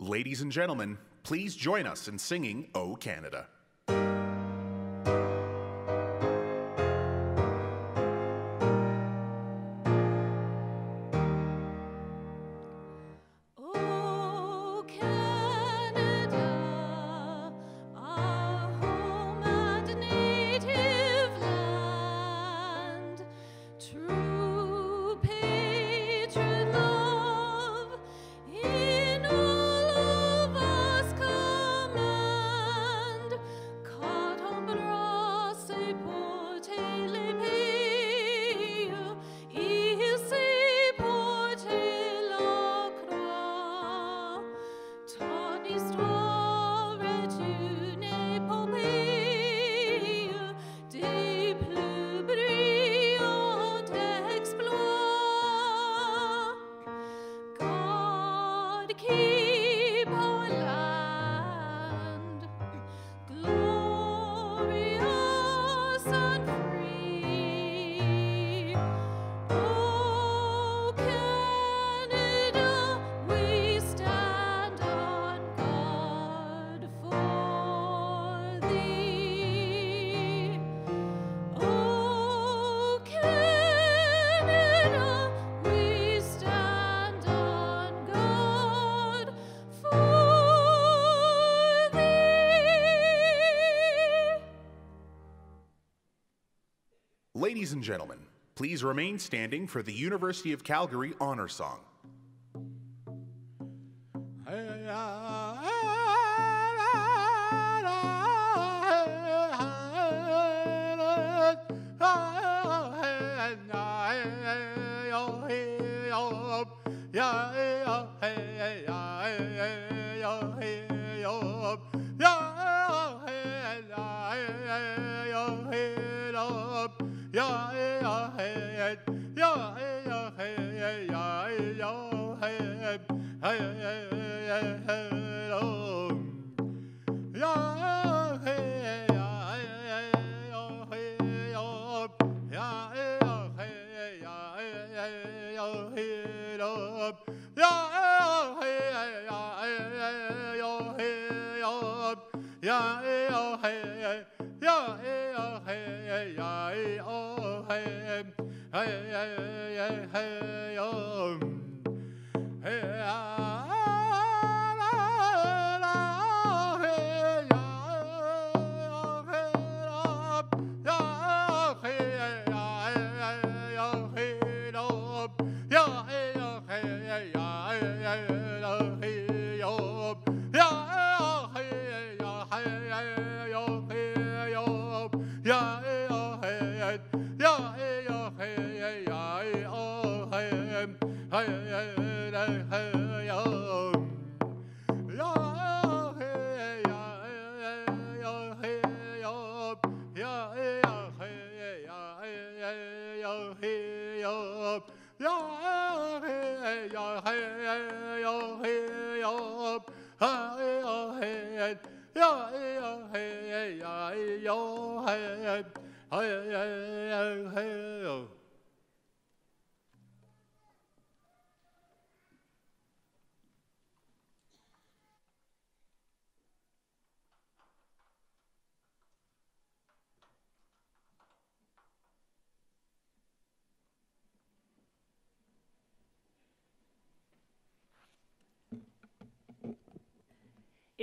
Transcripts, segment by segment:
Ladies and gentlemen, please join us in singing O Canada. Ladies and gentlemen, please remain standing for the University of Calgary Honor Song.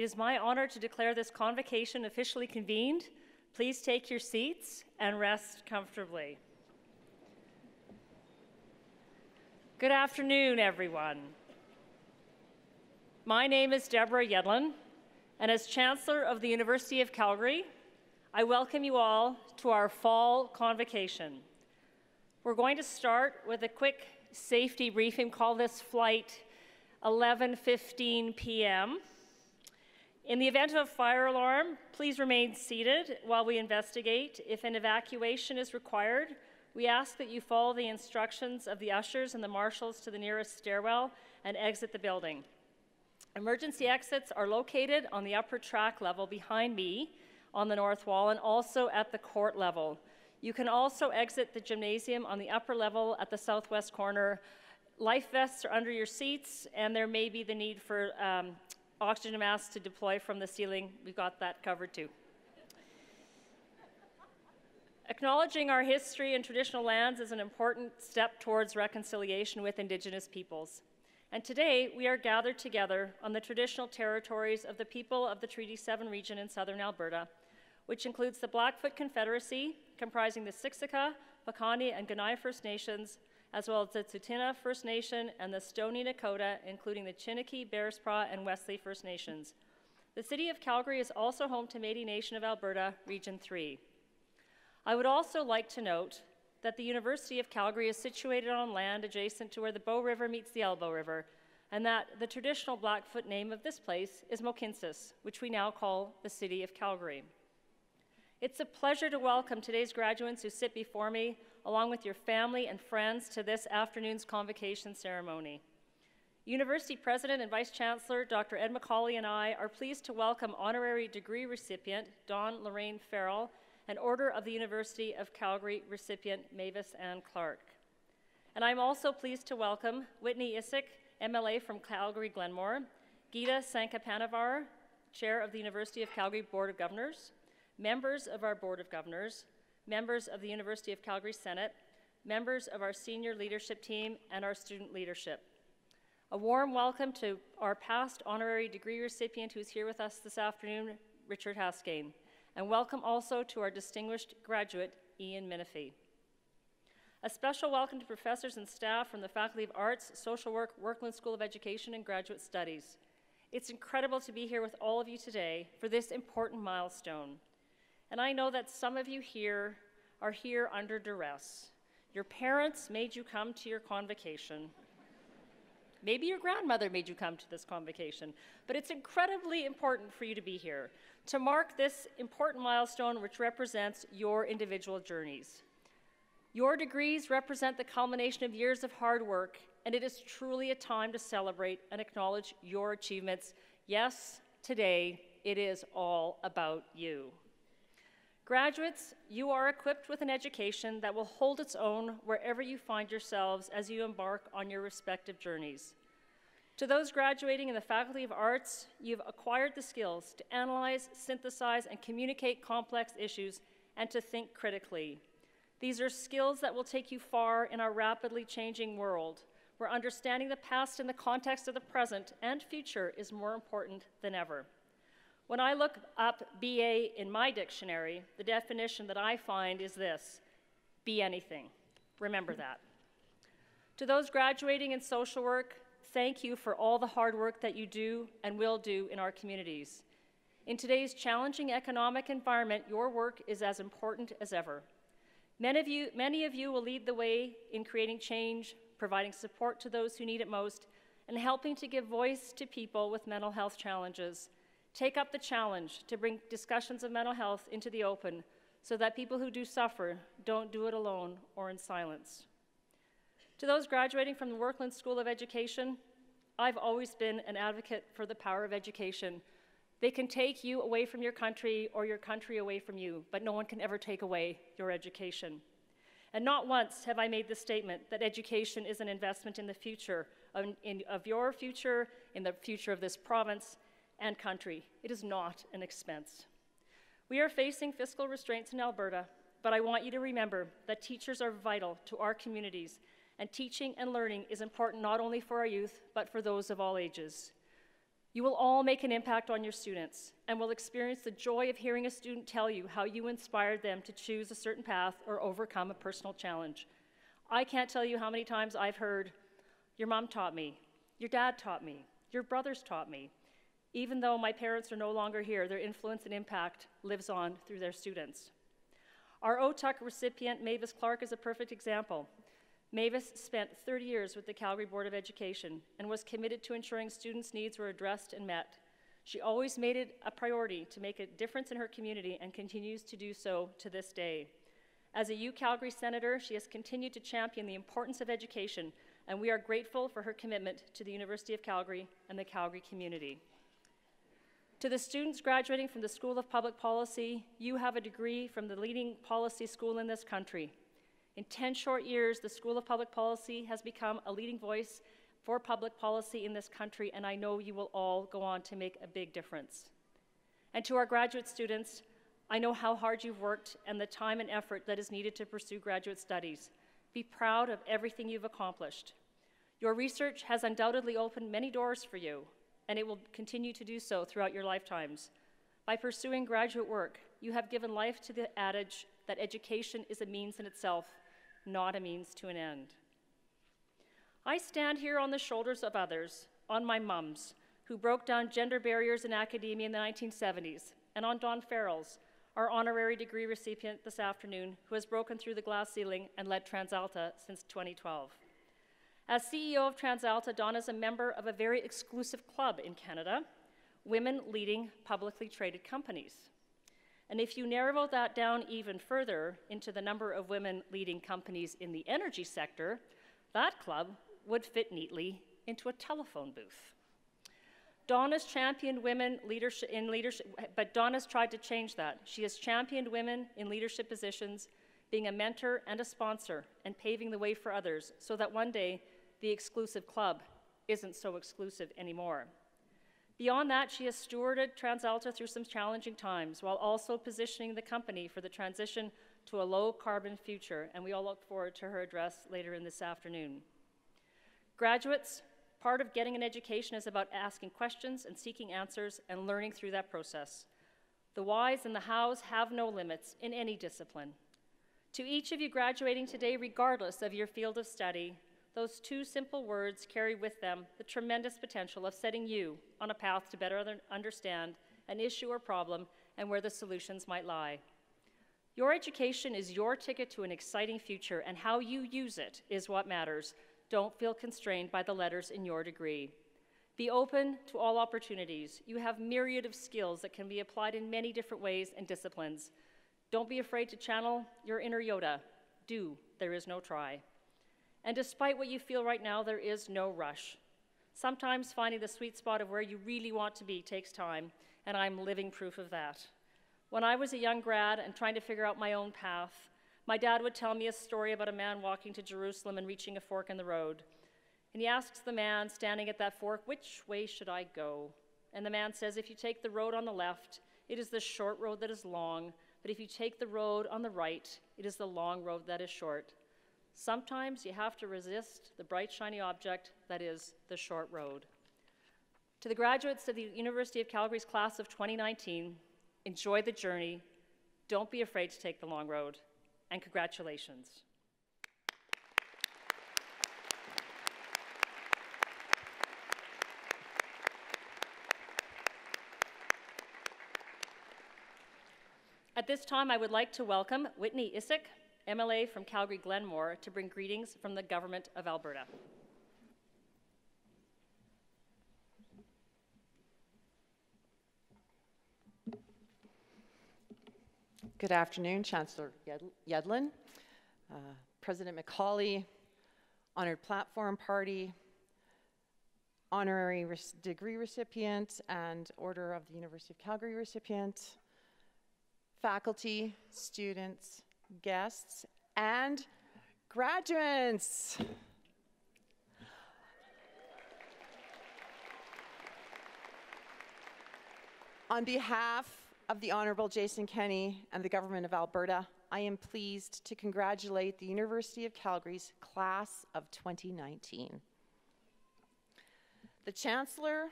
It is my honor to declare this convocation officially convened. Please take your seats and rest comfortably. Good afternoon, everyone. My name is Deborah Yedlin, and as Chancellor of the University of Calgary, I welcome you all to our fall convocation. We're going to start with a quick safety briefing. Call this flight 11:15 p.m. In the event of a fire alarm, please remain seated while we investigate. If an evacuation is required, we ask that you follow the instructions of the ushers and the marshals to the nearest stairwell and exit the building. Emergency exits are located on the upper track level behind me on the north wall and also at the court level. You can also exit the gymnasium on the upper level at the southwest corner. Life vests are under your seats, and there may be the need for oxygen masks to deploy from the ceiling. We've got that covered too. Acknowledging our history and traditional lands is an important step towards reconciliation with Indigenous peoples. And today, we are gathered together on the traditional territories of the people of the Treaty 7 region in southern Alberta, which includes the Blackfoot Confederacy, comprising the Siksika, Piikani, and Kainai First Nations, as well as the Tsuut'ina First Nation and the Stoney Nakoda, including the Chiniki, Bearspaw, and Wesley First Nations. The city of Calgary is also home to Métis Nation of Alberta, Region 3. I would also like to note that the University of Calgary is situated on land adjacent to where the Bow River meets the Elbow River, and that the traditional Blackfoot name of this place is Mohkinstsis, which we now call the City of Calgary. It's a pleasure to welcome today's graduates who sit before me, along with your family and friends, to this afternoon's convocation ceremony. University President and Vice Chancellor Dr. Ed McCauley and I are pleased to welcome honorary degree recipient Dawn Lorraine Farrell and Order of the University of Calgary recipient Mavis Ann Clark. And I'm also pleased to welcome Whitney Isick, MLA from Calgary-Glenmore, Geeta Sankapanavar, Chair of the University of Calgary Board of Governors, members of our Board of Governors, members of the University of Calgary Senate, members of our senior leadership team, and our student leadership. A warm welcome to our past honorary degree recipient who's here with us this afternoon, Richard Haskane, and welcome also to our distinguished graduate, Ian Menifee. A special welcome to professors and staff from the Faculty of Arts, Social Work, Workland School of Education, and Graduate Studies. It's incredible to be here with all of you today for this important milestone. And I know that some of you here are here under duress. Your parents made you come to your convocation. Maybe your grandmother made you come to this convocation, but it's incredibly important for you to be here, to mark this important milestone which represents your individual journeys. Your degrees represent the culmination of years of hard work, and it is truly a time to celebrate and acknowledge your achievements. Yes, today it is all about you. Graduates, you are equipped with an education that will hold its own wherever you find yourselves as you embark on your respective journeys. To those graduating in the Faculty of Arts, you've acquired the skills to analyze, synthesize, and communicate complex issues and to think critically. These are skills that will take you far in our rapidly changing world, where understanding the past in the context of the present and future is more important than ever. When I look up BA in my dictionary, the definition that I find is this: be anything. Remember that. To those graduating in social work, thank you for all the hard work that you do and will do in our communities. In today's challenging economic environment, your work is as important as ever. Many of you will lead the way in creating change, providing support to those who need it most, and helping to give voice to people with mental health challenges. Take up the challenge to bring discussions of mental health into the open so that people who do suffer don't do it alone or in silence. To those graduating from the Workland School of Education, I've always been an advocate for the power of education. They can take you away from your country or your country away from you, but no one can ever take away your education. And not once have I made the statement that education is an investment in the future, of your future, in the future of this province and country. It is not an expense. We are facing fiscal restraints in Alberta, but I want you to remember that teachers are vital to our communities, and teaching and learning is important not only for our youth, but for those of all ages. You will all make an impact on your students and will experience the joy of hearing a student tell you how you inspired them to choose a certain path or overcome a personal challenge. I can't tell you how many times I've heard, "Your mom taught me, your dad taught me, your brothers taught me." Even though my parents are no longer here, their influence and impact lives on through their students. Our OTUC recipient, Mavis Clark, is a perfect example. Mavis spent 30 years with the Calgary Board of Education and was committed to ensuring students' needs were addressed and met. She always made it a priority to make a difference in her community and continues to do so to this day. As a UCalgary Senator, she has continued to champion the importance of education, and we are grateful for her commitment to the University of Calgary and the Calgary community. To the students graduating from the School of Public Policy, you have a degree from the leading policy school in this country. In 10 short years, the School of Public Policy has become a leading voice for public policy in this country, and I know you will all go on to make a big difference. And to our graduate students, I know how hard you've worked and the time and effort that is needed to pursue graduate studies. Be proud of everything you've accomplished. Your research has undoubtedly opened many doors for you, and it will continue to do so throughout your lifetimes. By pursuing graduate work, you have given life to the adage that education is a means in itself, not a means to an end. I stand here on the shoulders of others, on my mums, who broke down gender barriers in academia in the 1970s, and on Don Farrell's, our honorary degree recipient this afternoon, who has broken through the glass ceiling and led TransAlta since 2012. As CEO of TransAlta, Don is a member of a very exclusive club in Canada, Women Leading Publicly Traded Companies. And if you narrow that down even further into the number of women leading companies in the energy sector, that club would fit neatly into a telephone booth. Dawn has championed women in leadership, but Dawn has tried to change that. She has championed women in leadership positions, being a mentor and a sponsor, and paving the way for others so that one day the exclusive club isn't so exclusive anymore. Beyond that, she has stewarded TransAlta through some challenging times while also positioning the company for the transition to a low-carbon future, and we all look forward to her address later in this afternoon. Graduates, part of getting an education is about asking questions and seeking answers and learning through that process. The whys and the hows have no limits in any discipline. To each of you graduating today, regardless of your field of study, those two simple words carry with them the tremendous potential of setting you on a path to better understand an issue or problem and where the solutions might lie. Your education is your ticket to an exciting future, and how you use it is what matters. Don't feel constrained by the letters in your degree. Be open to all opportunities. You have myriad of skills that can be applied in many different ways and disciplines. Don't be afraid to channel your inner Yoda. Do, there is no try. And despite what you feel right now, there is no rush. Sometimes finding the sweet spot of where you really want to be takes time, and I'm living proof of that. When I was a young grad and trying to figure out my own path, my dad would tell me a story about a man walking to Jerusalem and reaching a fork in the road. And he asks the man standing at that fork, "Which way should I go?" And the man says, "If you take the road on the left, it is the short road that is long, but if you take the road on the right, it is the long road that is short." Sometimes you have to resist the bright, shiny object that is the short road. To the graduates of the University of Calgary's class of 2019, enjoy the journey. Don't be afraid to take the long road. And congratulations. At this time, I would like to welcome Whitney Isick, MLA from Calgary Glenmore, to bring greetings from the Government of Alberta. Good afternoon, Chancellor Yedlin, President McCauley, honored platform party, honorary degree recipient and Order of the University of Calgary recipient, faculty, students, guests, and graduates. On behalf of the Honourable Jason Kenney and the Government of Alberta, I am pleased to congratulate the University of Calgary's class of 2019. The Chancellor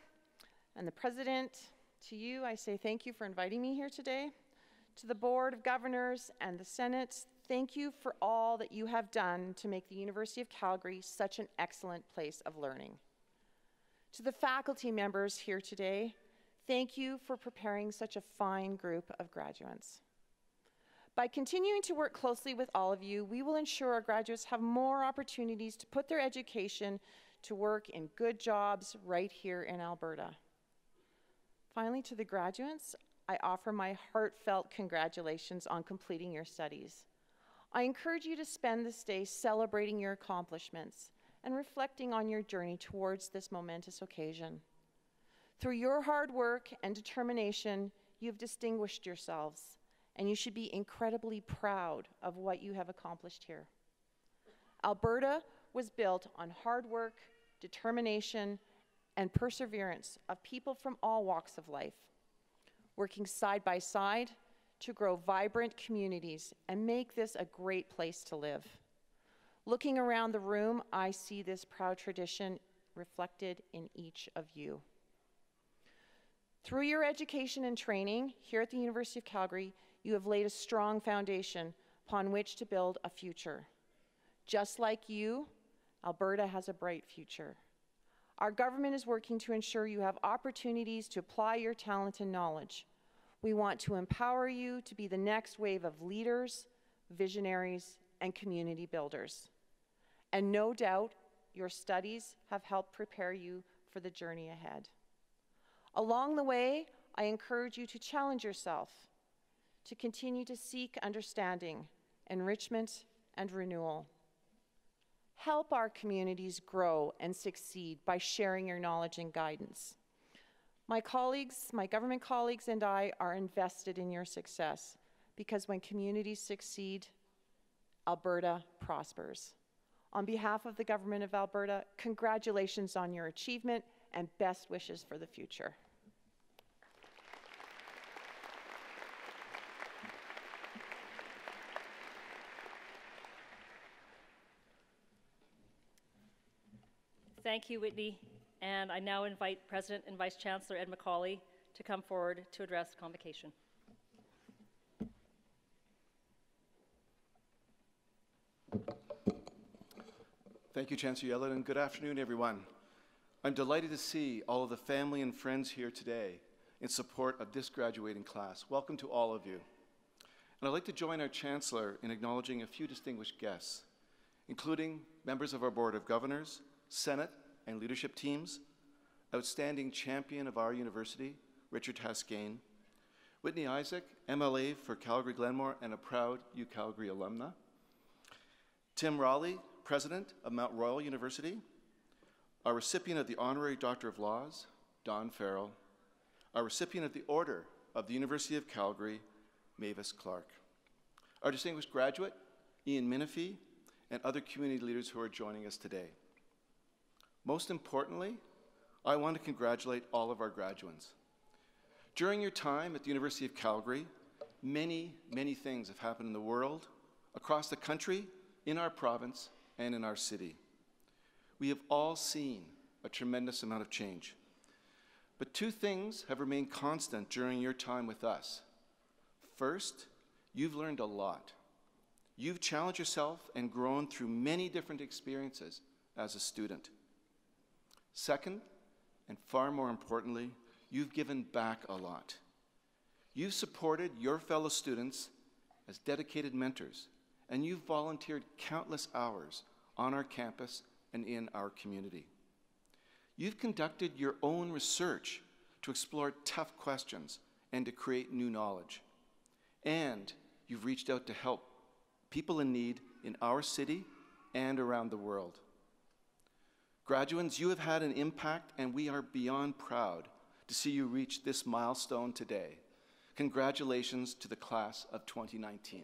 and the President, to you, I say thank you for inviting me here today. To the Board of Governors and the Senate, thank you for all that you have done to make the University of Calgary such an excellent place of learning. To the faculty members here today, thank you for preparing such a fine group of graduates. By continuing to work closely with all of you, we will ensure our graduates have more opportunities to put their education to work in good jobs right here in Alberta. Finally, to the graduates, I offer my heartfelt congratulations on completing your studies. I encourage you to spend this day celebrating your accomplishments and reflecting on your journey towards this momentous occasion. Through your hard work and determination, you've distinguished yourselves, and you should be incredibly proud of what you have accomplished here. Alberta was built on hard work, determination, and perseverance of people from all walks of life, working side by side to grow vibrant communities and make this a great place to live. Looking around the room, I see this proud tradition reflected in each of you. Through your education and training here at the University of Calgary, you have laid a strong foundation upon which to build a future. Just like you, Alberta has a bright future. Our government is working to ensure you have opportunities to apply your talent and knowledge. We want to empower you to be the next wave of leaders, visionaries, and community builders. And no doubt, your studies have helped prepare you for the journey ahead. Along the way, I encourage you to challenge yourself, to continue to seek understanding, enrichment, and renewal. Help our communities grow and succeed by sharing your knowledge and guidance. My colleagues, my government colleagues, and I are invested in your success because when communities succeed, Alberta prospers. On behalf of the Government of Alberta, congratulations on your achievement and best wishes for the future. Thank you, Whitney. And I now invite President and Vice Chancellor Ed McCauley to come forward to address Convocation. Thank you, Chancellor Yellen, and good afternoon, everyone. I'm delighted to see all of the family and friends here today in support of this graduating class. Welcome to all of you. And I'd like to join our Chancellor in acknowledging a few distinguished guests, including members of our Board of Governors, Senate, and leadership teams, outstanding champion of our university, Richard Haskane, Whitney Isaac, MLA for Calgary-Glenmore and a proud UCalgary alumna, Tim Raleigh, President of Mount Royal University, our recipient of the Honorary Doctor of Laws, Don Farrell, our recipient of the Order of the University of Calgary, Mavis Clark, our distinguished graduate, Ian Menifee, and other community leaders who are joining us today. Most importantly, I want to congratulate all of our graduates. During your time at the University of Calgary, many, many things have happened in the world, across the country, in our province, and in our city. We have all seen a tremendous amount of change. But two things have remained constant during your time with us. First, you've learned a lot. You've challenged yourself and grown through many different experiences as a student. Second, and far more importantly, you've given back a lot. You've supported your fellow students as dedicated mentors, and you've volunteered countless hours on our campus and in our community. You've conducted your own research to explore tough questions and to create new knowledge. And you've reached out to help people in need in our city and around the world. Graduates, you have had an impact, and we are beyond proud to see you reach this milestone today. Congratulations to the class of 2019.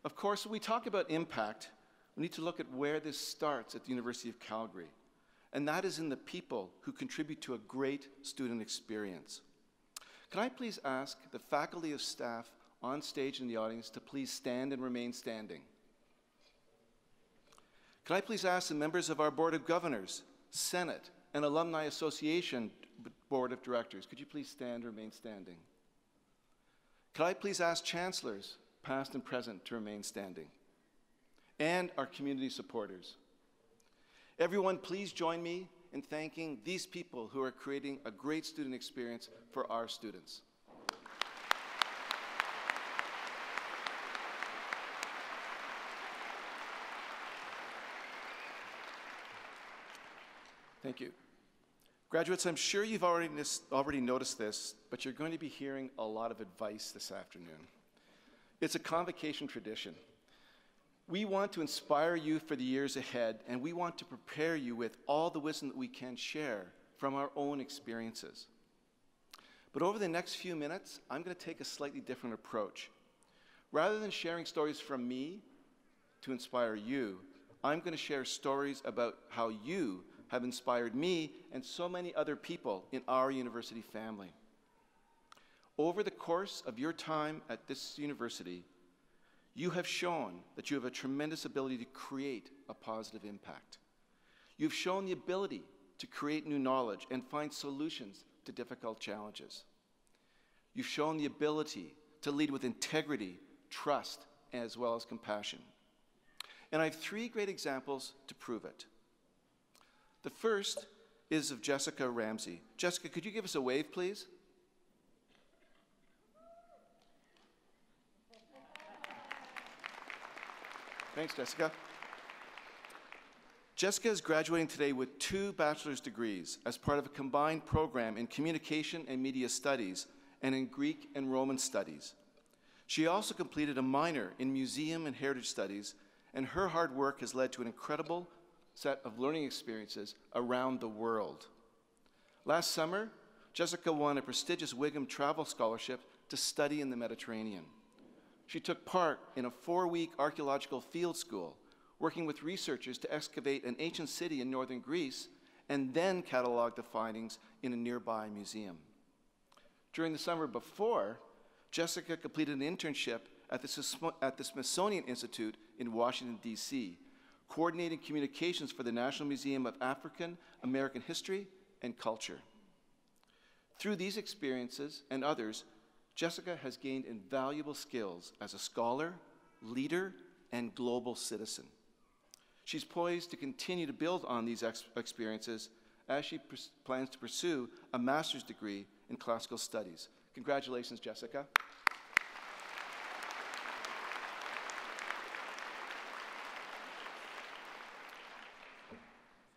Of course, when we talk about impact, we need to look at where this starts at the University of Calgary, and that is in the people who contribute to a great student experience. Can I please ask the faculty of staff on stage in the audience to please stand and remain standing? Can I please ask the members of our Board of Governors, Senate, and Alumni Association Board of Directors, could you please stand and remain standing? Could I please ask chancellors, past and present, to remain standing? And our community supporters. Everyone, please join me in thanking these people who are creating a great student experience for our students. Thank you. Graduates, I'm sure you've already noticed this, but you're going to be hearing a lot of advice this afternoon. It's a Convocation tradition. We want to inspire you for the years ahead, and we want to prepare you with all the wisdom that we can share from our own experiences. But over the next few minutes, I'm going to take a slightly different approach. Rather than sharing stories from me to inspire you, I'm going to share stories about how you have inspired me and so many other people in our university family. Over the course of your time at this university, you have shown that you have a tremendous ability to create a positive impact. You've shown the ability to create new knowledge and find solutions to difficult challenges. You've shown the ability to lead with integrity, trust, as well as compassion. And I have 3 great examples to prove it. The first is of Jessica Ramsey. Jessica, could you give us a wave, please? Thanks, Jessica. Jessica is graduating today with 2 bachelor's degrees as part of a combined program in Communication and Media Studies and in Greek and Roman Studies. She also completed a minor in Museum and Heritage Studies, and her hard work has led to an incredible set of learning experiences around the world. Last summer, Jessica won a prestigious Wigham Travel Scholarship to study in the Mediterranean. She took part in a 4-week archaeological field school, working with researchers to excavate an ancient city in northern Greece and then catalog the findings in a nearby museum. During the summer before, Jessica completed an internship at the Smithsonian Institute in Washington, D.C., coordinating communications for the National Museum of African American History and Culture. Through these experiences and others, Jessica has gained invaluable skills as a scholar, leader, and global citizen. She's poised to continue to build on these experiences as she plans to pursue a master's degree in classical studies. Congratulations, Jessica.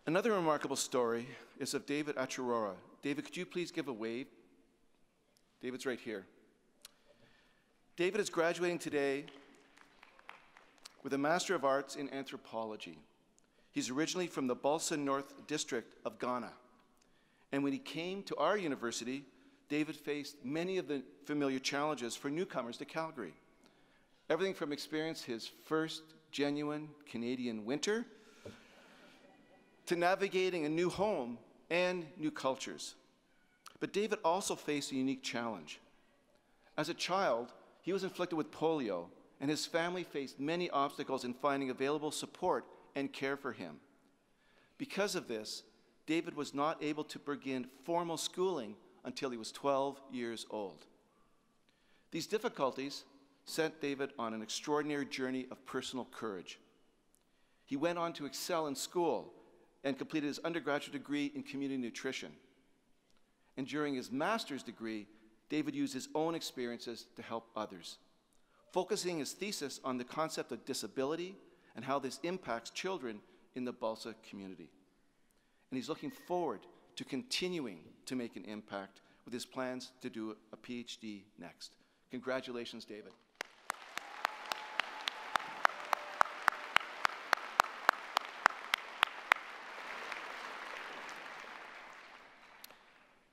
Another remarkable story is of David Achurora. David, could you please give a wave? David's right here. David is graduating today with a Master of Arts in Anthropology. He's originally from the Balsa North District of Ghana. And when he came to our university, David faced many of the familiar challenges for newcomers to Calgary. Everything from experience his first genuine Canadian winter to navigating a new home and new cultures. But David also faced a unique challenge. As a child, he was inflicted with polio, and his family faced many obstacles in finding available support and care for him. Because of this, David was not able to begin formal schooling until he was 12 years old. These difficulties sent David on an extraordinary journey of personal courage. He went on to excel in school and completed his undergraduate degree in community nutrition. And during his master's degree, David used his own experiences to help others, focusing his thesis on the concept of disability and how this impacts children in the Balsa community. And he's looking forward to continuing to make an impact with his plans to do a PhD next. Congratulations, David.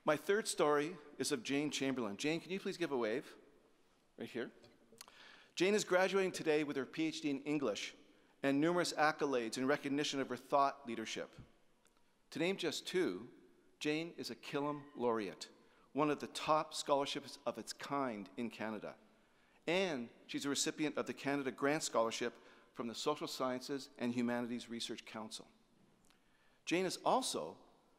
My third story is of Jane Chamberlain. Jane, can you please give a wave? Right here. Jane is graduating today with her PhD in English and numerous accolades in recognition of her thought leadership. To name just 2, Jane is a Killam laureate, one of the top scholarships of its kind in Canada. And she's a recipient of the Canada Grant Scholarship from the Social Sciences and Humanities Research Council. Jane is also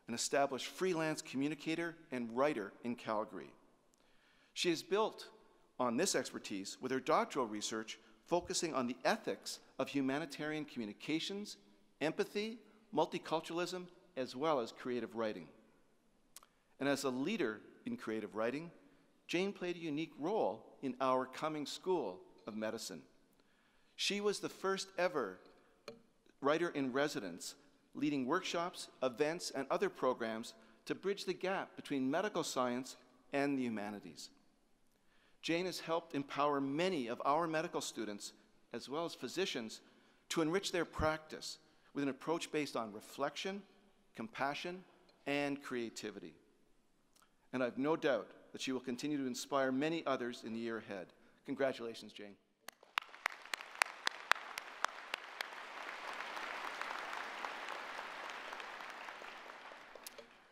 an established freelance communicator and writer in Calgary. She has built on this expertise with her doctoral research focusing on the ethics of humanitarian communications, empathy, multiculturalism, as well as creative writing. And as a leader in creative writing, Jane played a unique role in our coming School of Medicine. She was the first ever writer in residence, leading workshops, events, and other programs to bridge the gap between medical science and the humanities. Jane has helped empower many of our medical students, as well as physicians, to enrich their practice with an approach based on reflection, compassion, and creativity. And I have no doubt that she will continue to inspire many others in the year ahead. Congratulations, Jane.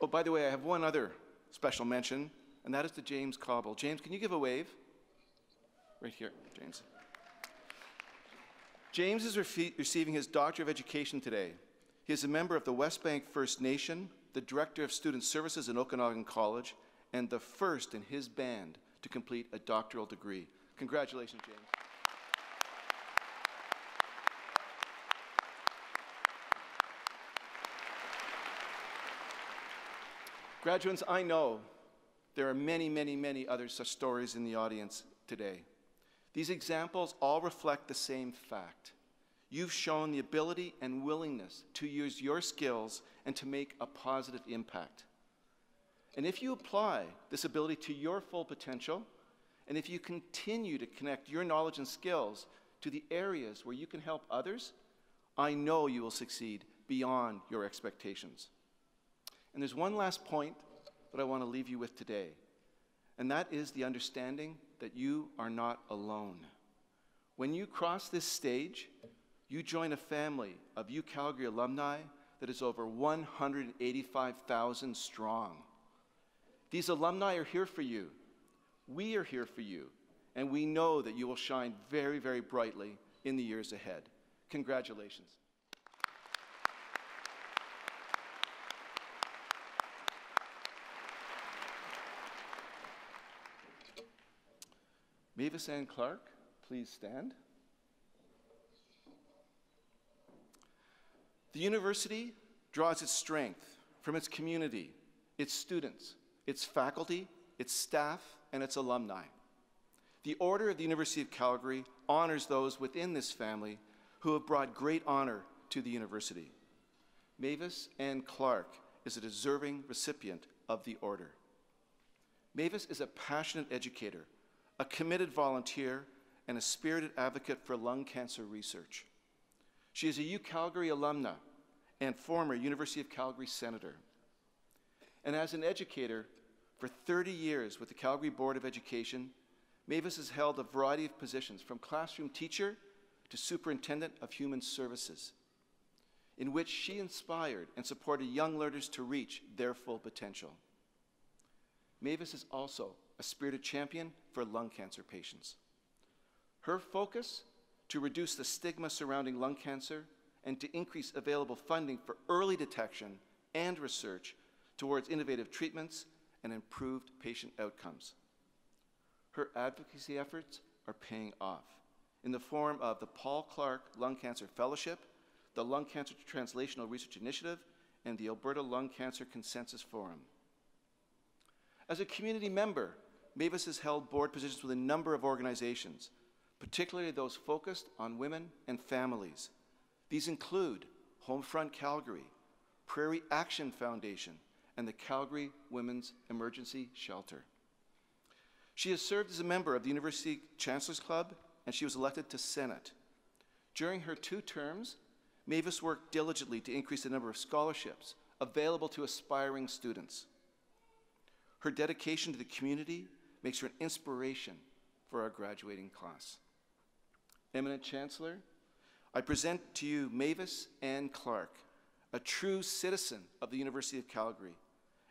Oh, by the way, I have one other special mention, and that is to James Cobble. James, can you give a wave? Right here, James. James is receiving his Doctor of Education today. He is a member of the West Bank First Nation, the Director of Student Services in Okanagan College, and the first in his band to complete a doctoral degree. Congratulations, James. Graduates, I know there are many, many, many other such stories in the audience today. These examples all reflect the same fact. You've shown the ability and willingness to use your skills and to make a positive impact. And if you apply this ability to your full potential, and if you continue to connect your knowledge and skills to the areas where you can help others, I know you will succeed beyond your expectations. And there's one last point that I want to leave you with today, and that is the understanding that you are not alone. When you cross this stage, you join a family of UCalgary alumni that is over 185,000 strong. These alumni are here for you. We are here for you, and we know that you will shine very, very brightly in the years ahead. Congratulations. Mavis Ann Clark, please stand. The university draws its strength from its community, its students, its faculty, its staff, and its alumni. The Order of the University of Calgary honors those within this family who have brought great honor to the university. Mavis Ann Clark is a deserving recipient of the Order. Mavis is a passionate educator, a committed volunteer, and a spirited advocate for lung cancer research. She is a UCalgary alumna and former University of Calgary senator. And as an educator, for 30 years with the Calgary Board of Education, Mavis has held a variety of positions, from classroom teacher to superintendent of human services, in which she inspired and supported young learners to reach their full potential. Mavis is also a spirited champion for lung cancer patients. Her focus to reduce the stigma surrounding lung cancer and to increase available funding for early detection and research towards innovative treatments and improved patient outcomes. Her advocacy efforts are paying off in the form of the Paul Clark Lung Cancer Fellowship, the Lung Cancer Translational Research Initiative, and the Alberta Lung Cancer Consensus Forum. As a community member, Mavis has held board positions with a number of organizations, particularly those focused on women and families. These include Homefront Calgary, Prairie Action Foundation, and the Calgary Women's Emergency Shelter. She has served as a member of the University Chancellor's Club, and she was elected to Senate. During her 2 terms, Mavis worked diligently to increase the number of scholarships available to aspiring students. Her dedication to the community makes her an inspiration for our graduating class. Eminent Chancellor, I present to you Mavis Ann Clark, a true citizen of the University of Calgary,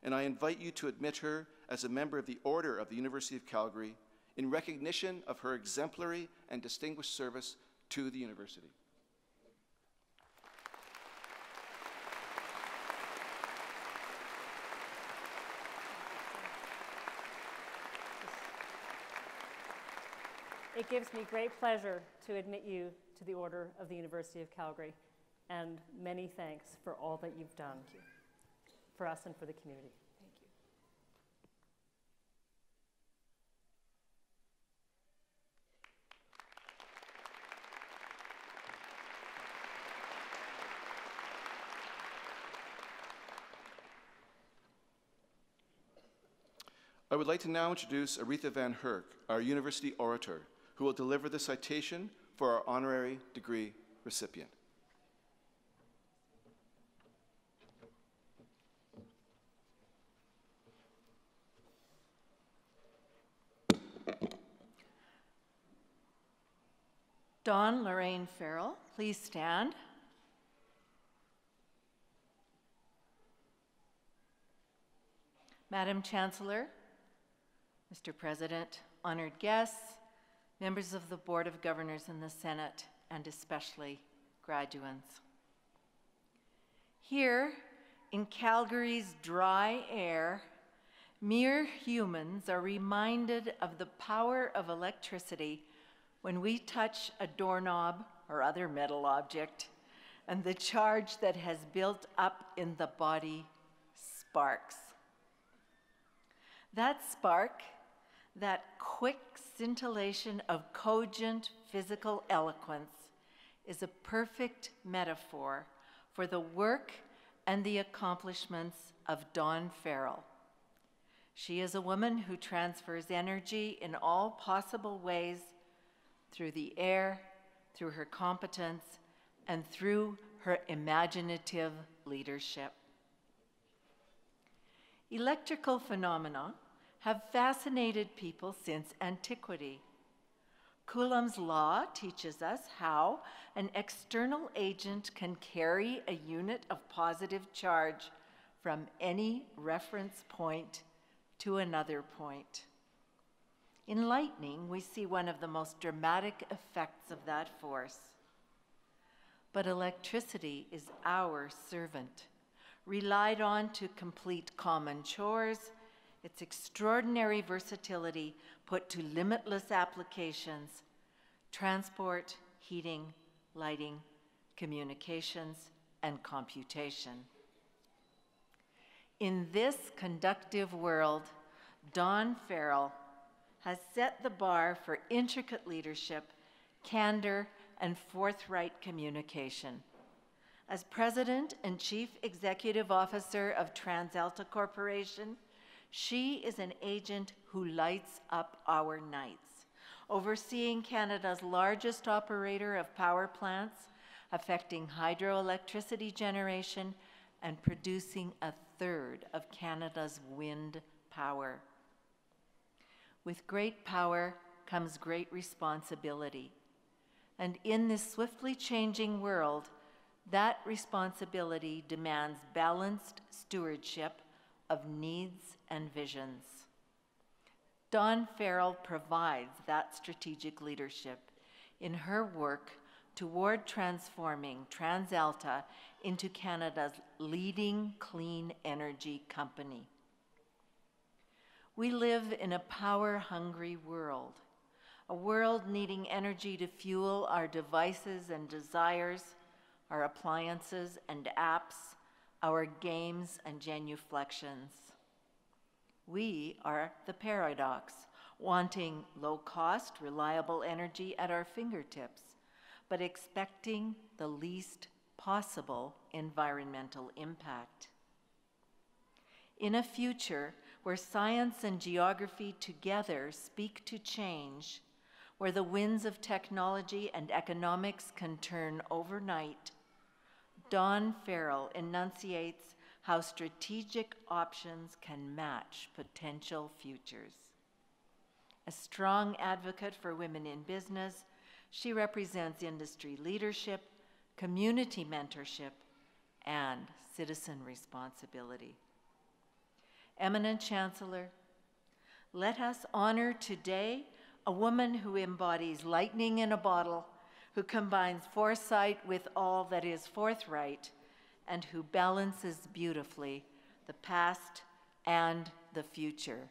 and I invite you to admit her as a member of the Order of the University of Calgary in recognition of her exemplary and distinguished service to the university. It gives me great pleasure to admit you to the Order of the University of Calgary, and many thanks for all that you've done for us and for the community. Thank you. I would like to now introduce Aretha Van Herk, our university orator, who will deliver the citation for our honorary degree recipient. Dawn Lorraine Farrell, please stand. Madam Chancellor, Mr. President, honored guests, members of the Board of Governors and the Senate, and especially graduates. Here in Calgary's dry air, mere humans are reminded of the power of electricity when we touch a doorknob or other metal object, and the charge that has built up in the body sparks. That spark, that quick scintillation of cogent physical eloquence, is a perfect metaphor for the work and the accomplishments of Dawn Farrell. She is a woman who transfers energy in all possible ways through the air, through her competence, and through her imaginative leadership. Electrical phenomena have fascinated people since antiquity. Coulomb's law teaches us how an external agent can carry a unit of positive charge from any reference point to another point. In lightning, we see one of the most dramatic effects of that force. But electricity is our servant, relied on to complete common chores, its extraordinary versatility put to limitless applications: transport, heating, lighting, communications, and computation. In this conductive world, Dawn Farrell has set the bar for intricate leadership, candor, and forthright communication. As President and Chief Executive Officer of TransAlta Corporation, she is an agent who lights up our nights, overseeing Canada's largest operator of power plants, affecting hydroelectricity generation, and producing a third of Canada's wind power. With great power comes great responsibility. And in this swiftly changing world, that responsibility demands balanced stewardship of needs and visions. Dawn Farrell provides that strategic leadership in her work toward transforming TransAlta into Canada's leading clean energy company. We live in a power-hungry world, a world needing energy to fuel our devices and desires, our appliances and apps, our games and genuflections. We are the paradox, wanting low-cost, reliable energy at our fingertips, but expecting the least possible environmental impact. In a future where science and geography together speak to change, where the winds of technology and economics can turn overnight, Dawn Farrell enunciates how strategic options can match potential futures. A strong advocate for women in business, she represents industry leadership, community mentorship, and citizen responsibility. Eminent Chancellor, let us honor today a woman who embodies lightning in a bottle, who combines foresight with all that is forthright, and who balances beautifully the past and the future.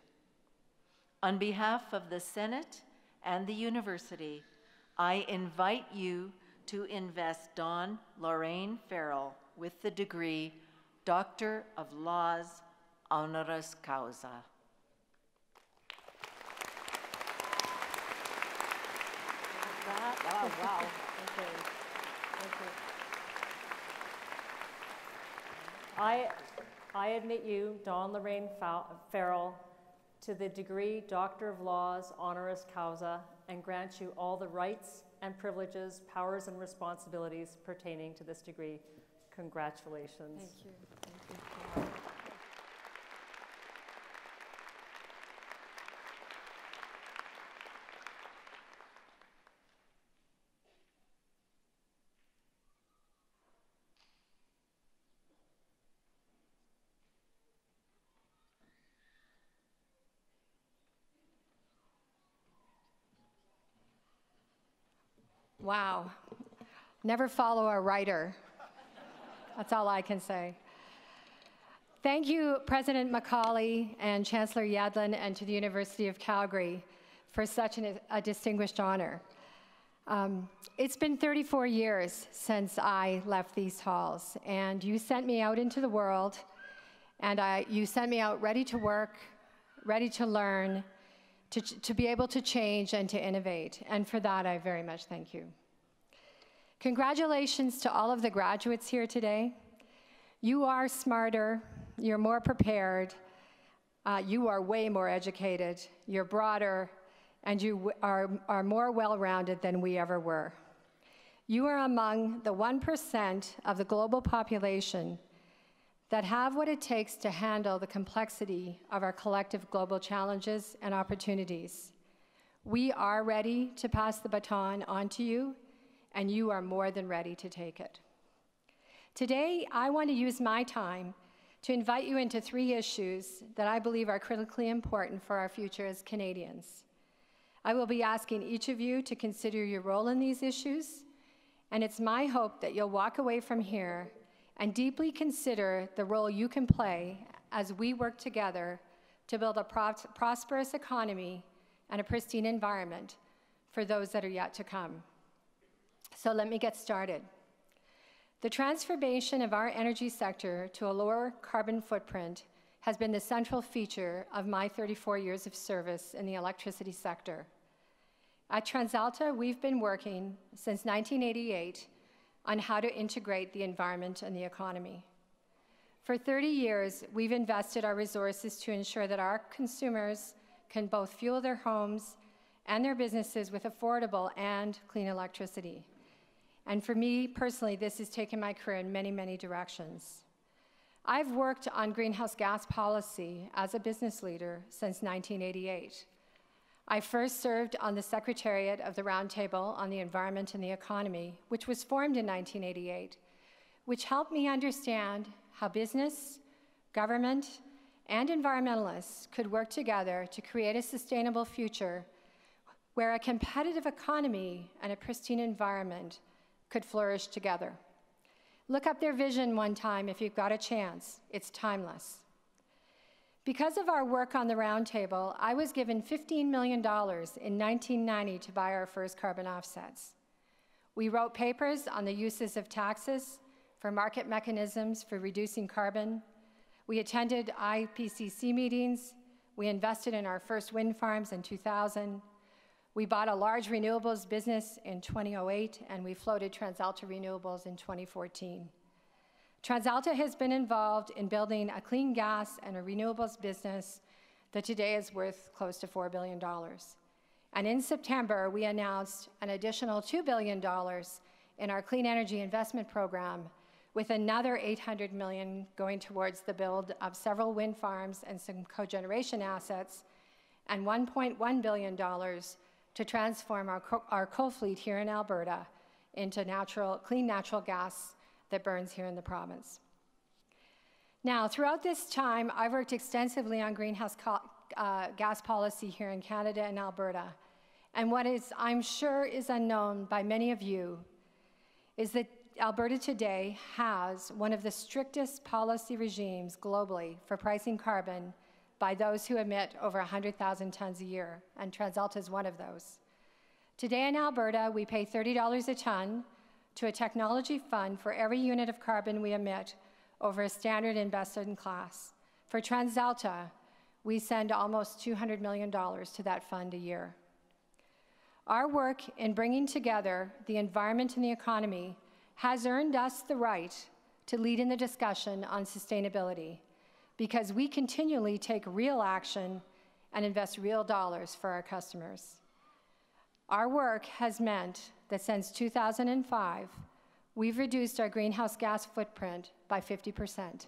On behalf of the Senate and the University, I invite you to invest Dawn Lorraine Farrell with the degree Doctor of Laws, honoris causa. Wow, wow. Okay. I admit you, Dawn Lorraine Farrell, to the degree Doctor of Laws, honoris causa, and grant you all the rights and privileges, powers and responsibilities pertaining to this degree. Congratulations. Thank you. Thank you. Wow. Never follow a writer. That's all I can say. Thank you, President Macaulay and Chancellor Yadlin, and to the University of Calgary for such a distinguished honor. It's been 34 years since I left these halls, and you sent me out into the world, and you sent me out ready to work, ready to learn, to be able to change and to innovate. And for that, I very much thank you. Congratulations to all of the graduates here today. You are smarter, you're more prepared, you are way more educated, you're broader, and you are more well-rounded than we ever were. You are among the 1% of the global population that have what it takes to handle the complexity of our collective global challenges and opportunities. We are ready to pass the baton on to you, and you are more than ready to take it. Today, I want to use my time to invite you into 3 issues that I believe are critically important for our future as Canadians. I will be asking each of you to consider your role in these issues, and it's my hope that you'll walk away from here and deeply consider the role you can play as we work together to build a prosperous economy and a pristine environment for those that are yet to come. So let me get started. The transformation of our energy sector to a lower carbon footprint has been the central feature of my 34 years of service in the electricity sector. At TransAlta, we've been working since 1988 on how to integrate the environment and the economy. For 30 years, we've invested our resources to ensure that our consumers can both fuel their homes and their businesses with affordable and clean electricity. And for me personally, this has taken my career in many, many directions. I've worked on greenhouse gas policy as a business leader since 1988. I first served on the Secretariat of the Roundtable on the Environment and the Economy, which was formed in 1988, which helped me understand how business, government, and environmentalists could work together to create a sustainable future where a competitive economy and a pristine environment could flourish together. Look up their vision one time if you've got a chance. It's timeless. Because of our work on the Roundtable, I was given $15 million in 1990 to buy our first carbon offsets. We wrote papers on the uses of taxes for market mechanisms for reducing carbon. We attended IPCC meetings. We invested in our first wind farms in 2000. We bought a large renewables business in 2008, and we floated TransAlta Renewables in 2014. TransAlta has been involved in building a clean gas and a renewables business that today is worth close to $4 billion. And in September, we announced an additional $2 billion in our clean energy investment program, with another $800 million going towards the build of several wind farms and some cogeneration assets, and $1.1 billion to transform our coal fleet here in Alberta into clean natural gas that burns here in the province. Now, throughout this time, I've worked extensively on greenhouse gas policy here in Canada and Alberta. And what I'm sure is unknown by many of you is that Alberta today has one of the strictest policy regimes globally for pricing carbon by those who emit over 100,000 tons a year, and TransAlta is one of those. Today in Alberta, we pay $30 a ton to a technology fund for every unit of carbon we emit over a standard investment class. For TransAlta, we send almost $200 million to that fund a year. Our work in bringing together the environment and the economy has earned us the right to lead in the discussion on sustainability, because we continually take real action and invest real dollars for our customers. Our work has meant that since 2005, we've reduced our greenhouse gas footprint by 50%.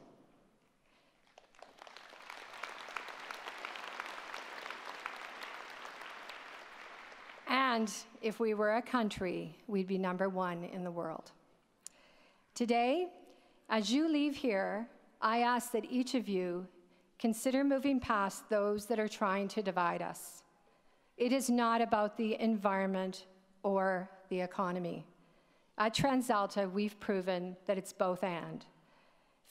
And if we were a country, we'd be #1 in the world. Today, as you leave here, I ask that each of you consider moving past those that are trying to divide us. It is not about the environment or the economy. At TransAlta, we've proven that it's both and.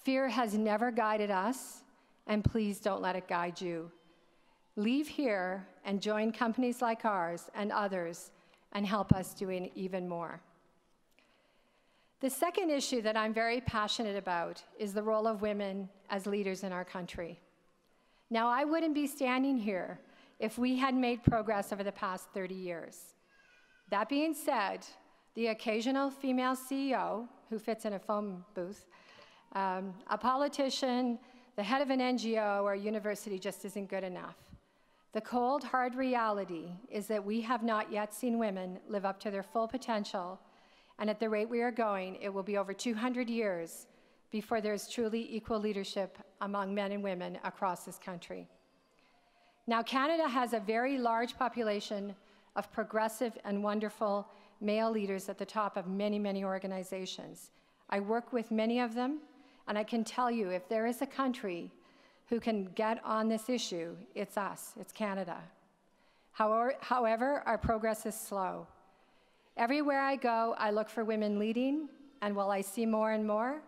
Fear has never guided us, and please don't let it guide you. Leave here and join companies like ours and others and help us doing even more. The second issue that I'm very passionate about is the role of women as leaders in our country. Now, I wouldn't be standing here if we hadn't made progress over the past 30 years. That being said, the occasional female CEO who fits in a phone booth, a politician, the head of an NGO or a university just isn't good enough. The cold, hard reality is that we have not yet seen women live up to their full potential, and at the rate we are going, it will be over 200 years before there is truly equal leadership among men and women across this country. Now, Canada has a very large population of progressive and wonderful male leaders at the top of many, many organizations. I work with many of them, and I can tell you, if there is a country who can get on this issue, it's us, it's Canada. However, our progress is slow. Everywhere I go, I look for women leading, and while I see more and more,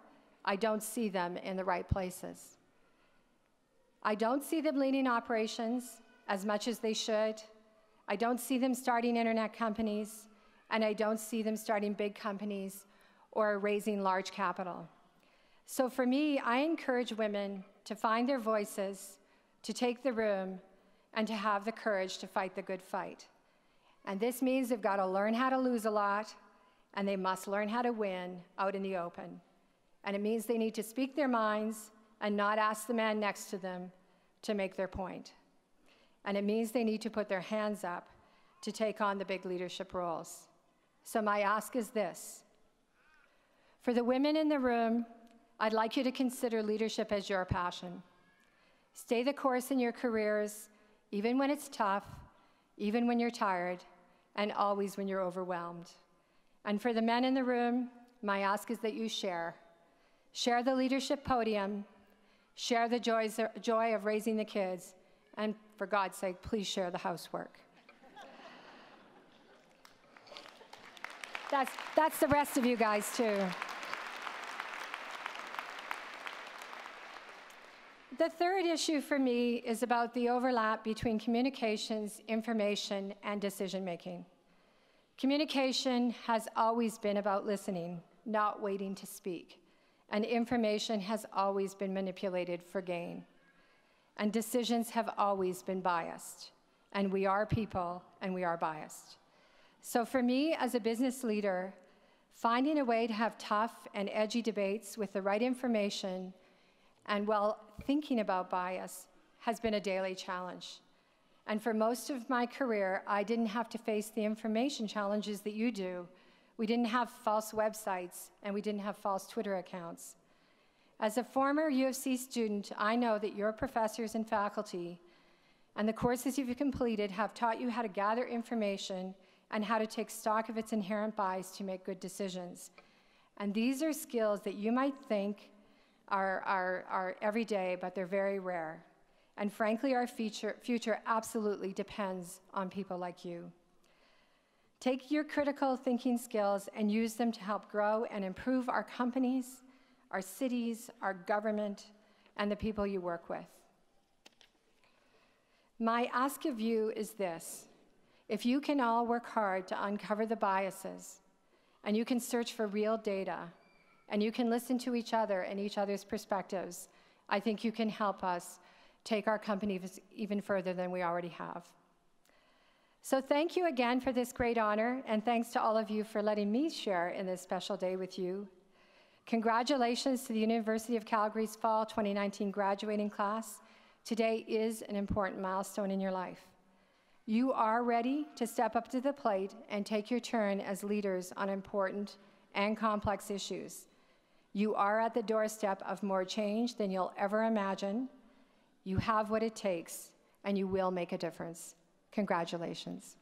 I don't see them in the right places. I don't see them leading operations as much as they should. I don't see them starting internet companies, and I don't see them starting big companies or raising large capital. So for me, I encourage women to find their voices, to take the room, and to have the courage to fight the good fight. And this means they've got to learn how to lose a lot, and they must learn how to win out in the open. And it means they need to speak their minds and not ask the man next to them to make their point. And it means they need to put their hands up to take on the big leadership roles. So my ask is this. For the women in the room, I'd like you to consider leadership as your passion. Stay the course in your careers, even when it's tough, even when you're tired, and always when you're overwhelmed. And for the men in the room, my ask is that you share. Share the leadership podium, share the joy of raising the kids, and for God's sake, please share the housework. That's the rest of you guys, too. The third issue for me is about the overlap between communications, information, and decision-making. Communication has always been about listening, not waiting to speak. And information has always been manipulated for gain. And decisions have always been biased. And we are people, and we are biased. So for me, as a business leader, finding a way to have tough and edgy debates with the right information and while thinking about bias has been a daily challenge. And for most of my career, I didn't have to face the information challenges that you do. We didn't have false websites, and we didn't have false Twitter accounts. As a former U of C student, I know that your professors and faculty and the courses you've completed have taught you how to gather information and how to take stock of its inherent bias to make good decisions. And these are skills that you might think are everyday, but they're very rare. And frankly, our future absolutely depends on people like you. Take your critical thinking skills and use them to help grow and improve our companies, our cities, our government, and the people you work with. My ask of you is this. If you can all work hard to uncover the biases, and you can search for real data, and you can listen to each other and each other's perspectives, I think you can help us take our company even further than we already have. So thank you again for this great honor, and thanks to all of you for letting me share in this special day with you. Congratulations to the University of Calgary's Fall 2019 graduating class. Today is an important milestone in your life. You are ready to step up to the plate and take your turn as leaders on important and complex issues. You are at the doorstep of more change than you'll ever imagine. You have what it takes, and you will make a difference. Congratulations.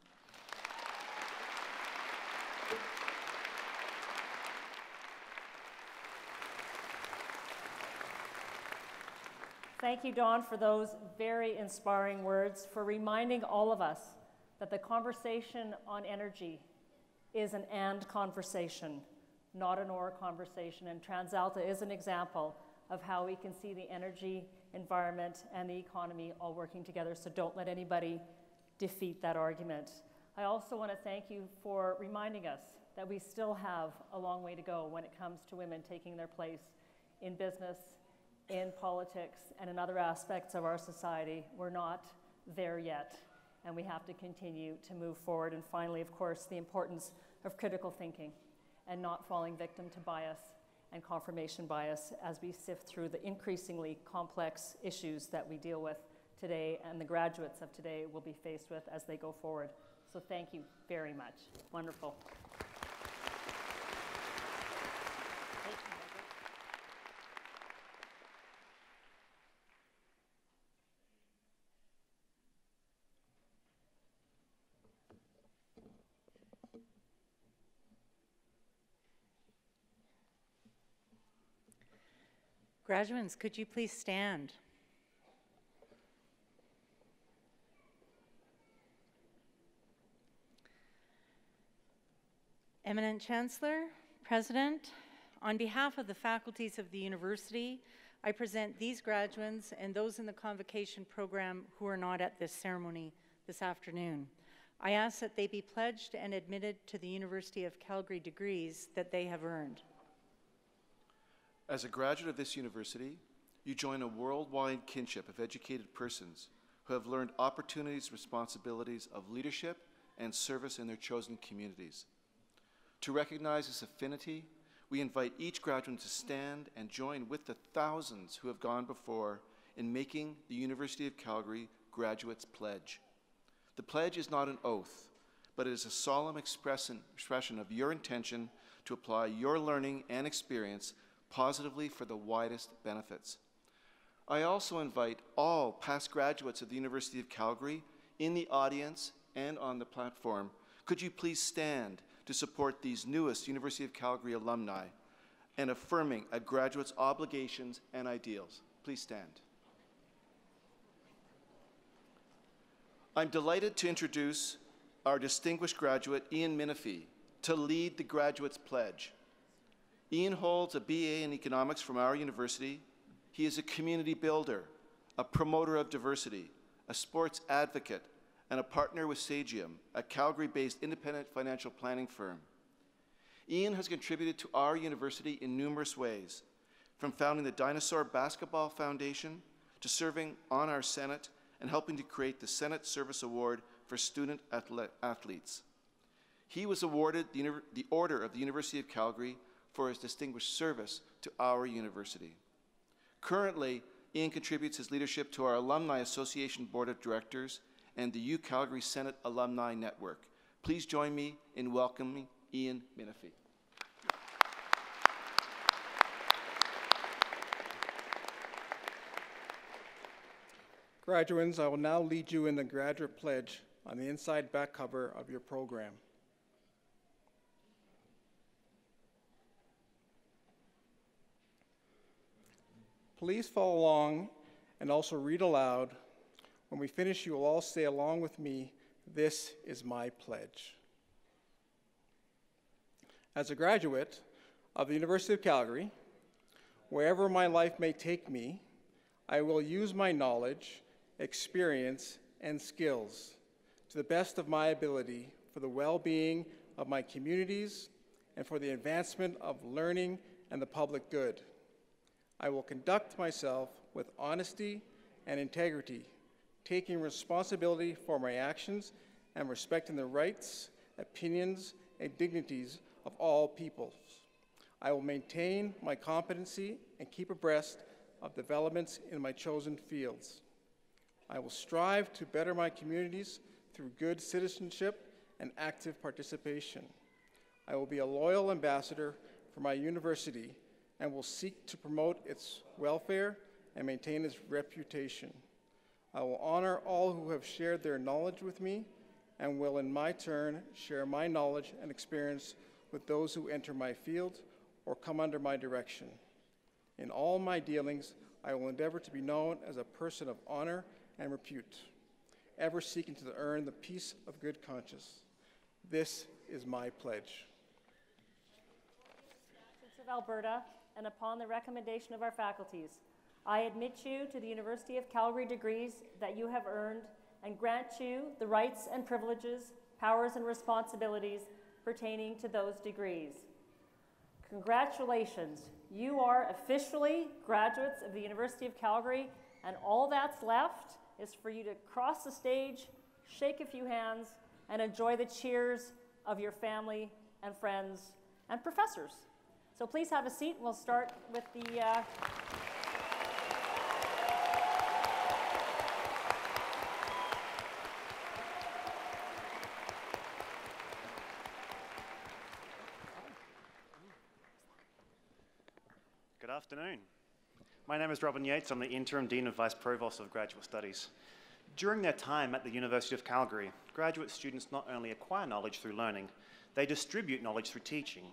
Thank you, Dawn, for those very inspiring words, for reminding all of us that the conversation on energy is an and conversation, not an or conversation. And TransAlta is an example of how we can see the energy, environment, and the economy all working together. So don't let anybody defeat that argument. I also want to thank you for reminding us that we still have a long way to go when it comes to women taking their place in business, in politics, and in other aspects of our society. We're not there yet, and we have to continue to move forward. And finally, of course, the importance of critical thinking and not falling victim to bias and confirmation bias as we sift through the increasingly complex issues that we deal with today and the graduates of today will be faced with as they go forward. So thank you very much. Wonderful. Graduates, could you please stand? Eminent Chancellor, President, on behalf of the faculties of the university, I present these graduates and those in the Convocation program who are not at this ceremony this afternoon. I ask that they be pledged and admitted to the University of Calgary degrees that they have earned. As a graduate of this university, you join a worldwide kinship of educated persons who have learned opportunities and responsibilities of leadership and service in their chosen communities. To recognize this affinity, we invite each graduate to stand and join with the thousands who have gone before in making the University of Calgary Graduates Pledge. The pledge is not an oath, but it is a solemn expression of your intention to apply your learning and experience positively for the widest benefits. I also invite all past graduates of the University of Calgary in the audience and on the platform. Could you please stand to support these newest University of Calgary alumni and affirming a graduate's obligations and ideals? Please stand. I'm delighted to introduce our distinguished graduate, Ian Menifee, to lead the Graduates Pledge. Ian holds a BA in economics from our university. He is a community builder, a promoter of diversity, a sports advocate, and a partner with Sagium, a Calgary-based independent financial planning firm. Ian has contributed to our university in numerous ways, from founding the Dinosaur Basketball Foundation to serving on our Senate and helping to create the Senate Service Award for student athletes. He was awarded the Order of the University of Calgary for his distinguished service to our university. Currently, Ian contributes his leadership to our Alumni Association Board of Directors and the UCalgary Senate Alumni Network. Please join me in welcoming Ian Menifee. Graduates, I will now lead you in the Graduate Pledge on the inside back cover of your program. Please follow along and also read aloud. When we finish, you will all say along with me, "This is my pledge." As a graduate of the University of Calgary, wherever my life may take me, I will use my knowledge, experience, and skills to the best of my ability for the well-being of my communities and for the advancement of learning and the public good. I will conduct myself with honesty and integrity, taking responsibility for my actions and respecting the rights, opinions, and dignities of all peoples. I will maintain my competency and keep abreast of developments in my chosen fields. I will strive to better my communities through good citizenship and active participation. I will be a loyal ambassador for my university and will seek to promote its welfare and maintain its reputation. I will honor all who have shared their knowledge with me and will in my turn share my knowledge and experience with those who enter my field or come under my direction. In all my dealings, I will endeavor to be known as a person of honor and repute, ever seeking to earn the peace of good conscience. This is my pledge. Of Alberta, and upon the recommendation of our faculties, I admit you to the University of Calgary degrees that you have earned and grant you the rights and privileges, powers and responsibilities pertaining to those degrees. Congratulations, you are officially graduates of the University of Calgary, and all that's left is for you to cross the stage, shake a few hands, and enjoy the cheers of your family and friends and professors. So please have a seat. We'll start with the Good afternoon. My name is Robin Yates. I'm the Interim Dean and Vice Provost of Graduate Studies. During their time at the University of Calgary, graduate students not only acquire knowledge through learning, they distribute knowledge through teaching.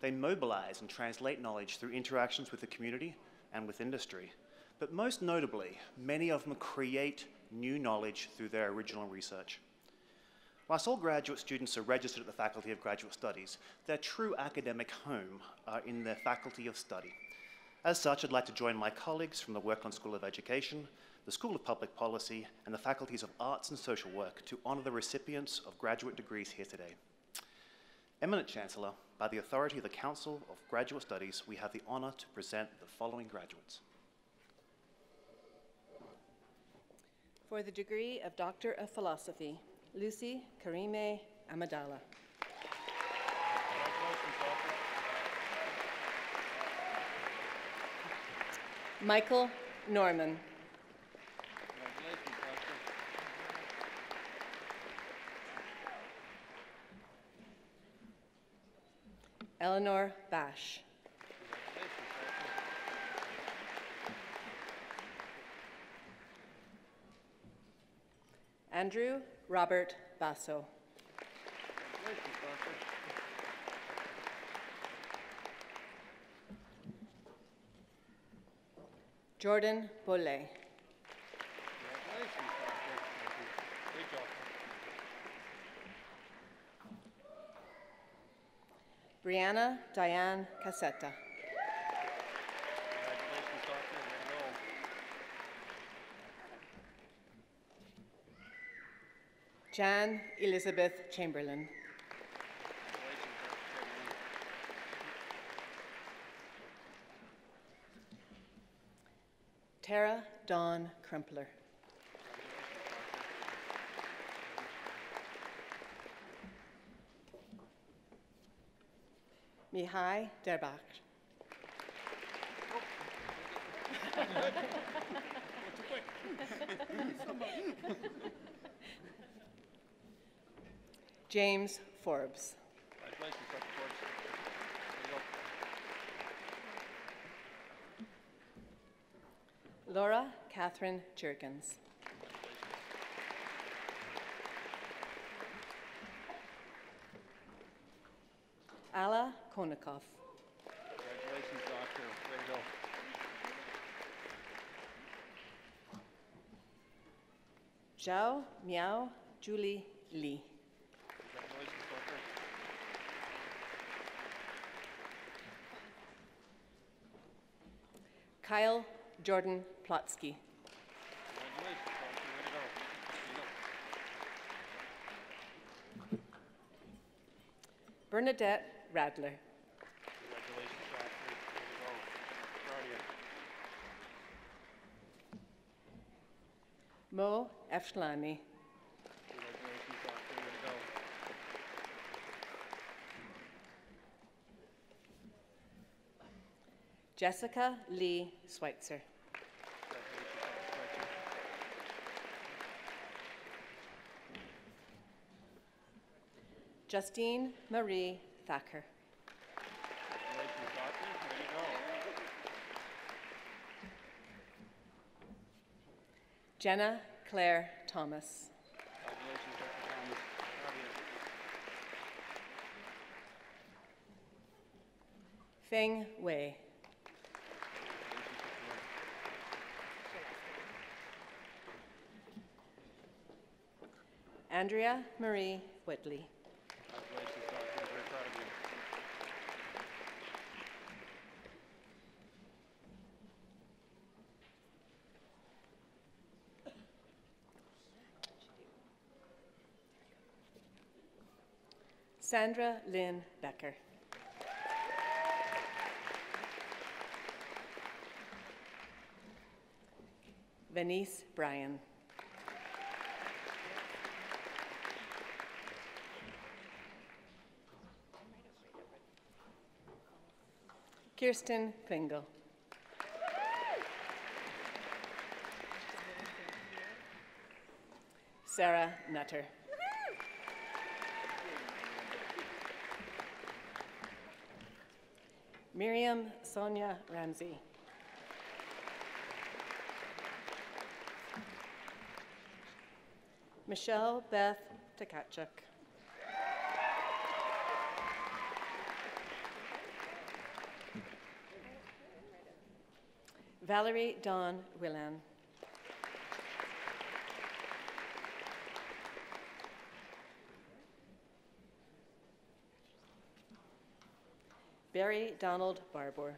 They mobilize and translate knowledge through interactions with the community and with industry. But most notably, many of them create new knowledge through their original research. Whilst all graduate students are registered at the Faculty of Graduate Studies, their true academic home are in their Faculty of Study. As such, I'd like to join my colleagues from the Workland School of Education, the School of Public Policy, and the Faculties of Arts and Social Work to honour the recipients of graduate degrees here today. Eminent Chancellor, by the authority of the Council of Graduate Studies, we have the honour to present the following graduates. For the degree of Doctor of Philosophy, Lucy Karime Amadala. Michael Norman. Eleanor Bash. Andrew Robert Basso. Jordan Bolle. Brianna Diane Cassetta. Jan Elizabeth Chamberlain. Tara Dawn Crumpler. Mihai Derbach. James Forbes. Laura Catherine Jerkins. Alla Konikov. Congratulations, Doctor. Way to go. Zhao Miao Julie Li. Congratulations, Doctor. Kyle Jordan Plotsky. Congratulations, Doctor. Way to go. Way to go. Bernadette Radler. Congratulations, Doctor. Way to go. Proud of you. Mo Efshlani. Congratulations, Doctor. Way to go. Jessica Lee Schweitzer. Justine Marie Thacker. Congratulations, Doctor. Way to go. Jenna Claire Thomas. Congratulations, Dr. Thomas. Proud of you. Feng Wei. Andrea Marie Whitley. Congratulations, Doctor. Sandra Lynn Becker. Venice Bryan. Kirsten Kringle. Sarah Nutter. Miriam Sonia Ramsey. Michelle Beth Tkachuk. Valerie Dawn Willan. Barry Donald Barbour.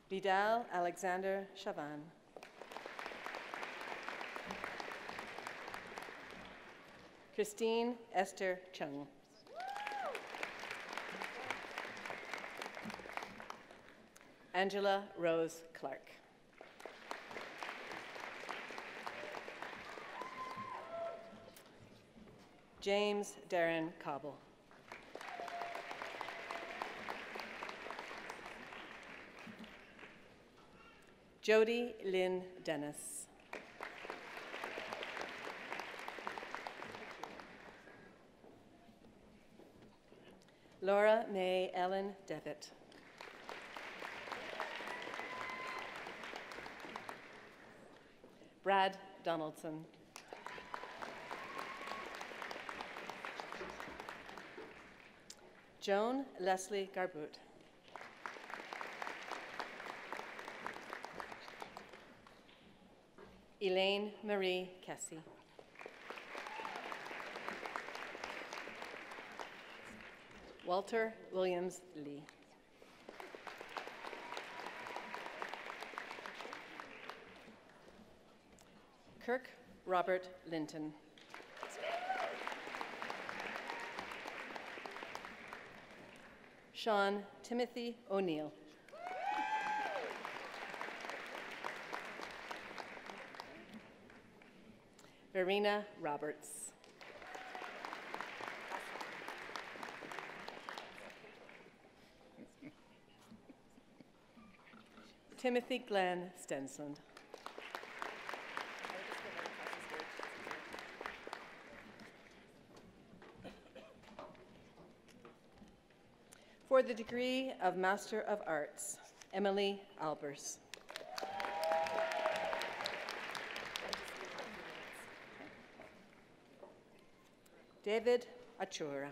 Vidal Alexander Chavan. Christine Esther Chung. Angela Rose Clark. James Darren Cobble. Jody Lynn Dennis. Laura May Ellen Devitt. Brad Donaldson. Joan Leslie Garboot. Elaine Marie Kessie. Walter Williams Lee. Kirk Robert Linton. Sean Timothy O'Neill. Verena Roberts. Timothy Glenn Stensland. For the degree of Master of Arts, Emily Albers. David Achura.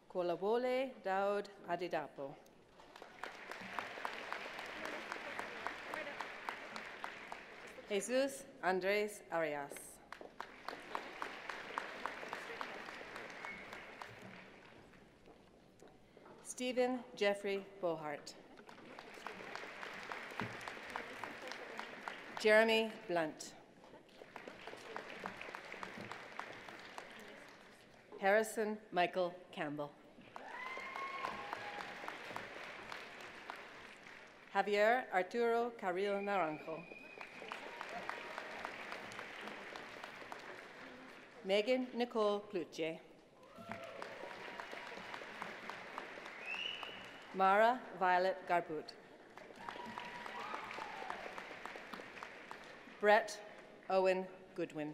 Kolabole Daud Adidapo. Jesus Andres Arias. Stephen Jeffrey Bohart. Jeremy Blunt. Harrison Michael Campbell. Javier Arturo Carril Naranjo. Megan Nicole Cloutier. Mara Violet Garboot. Brett Owen Goodwin.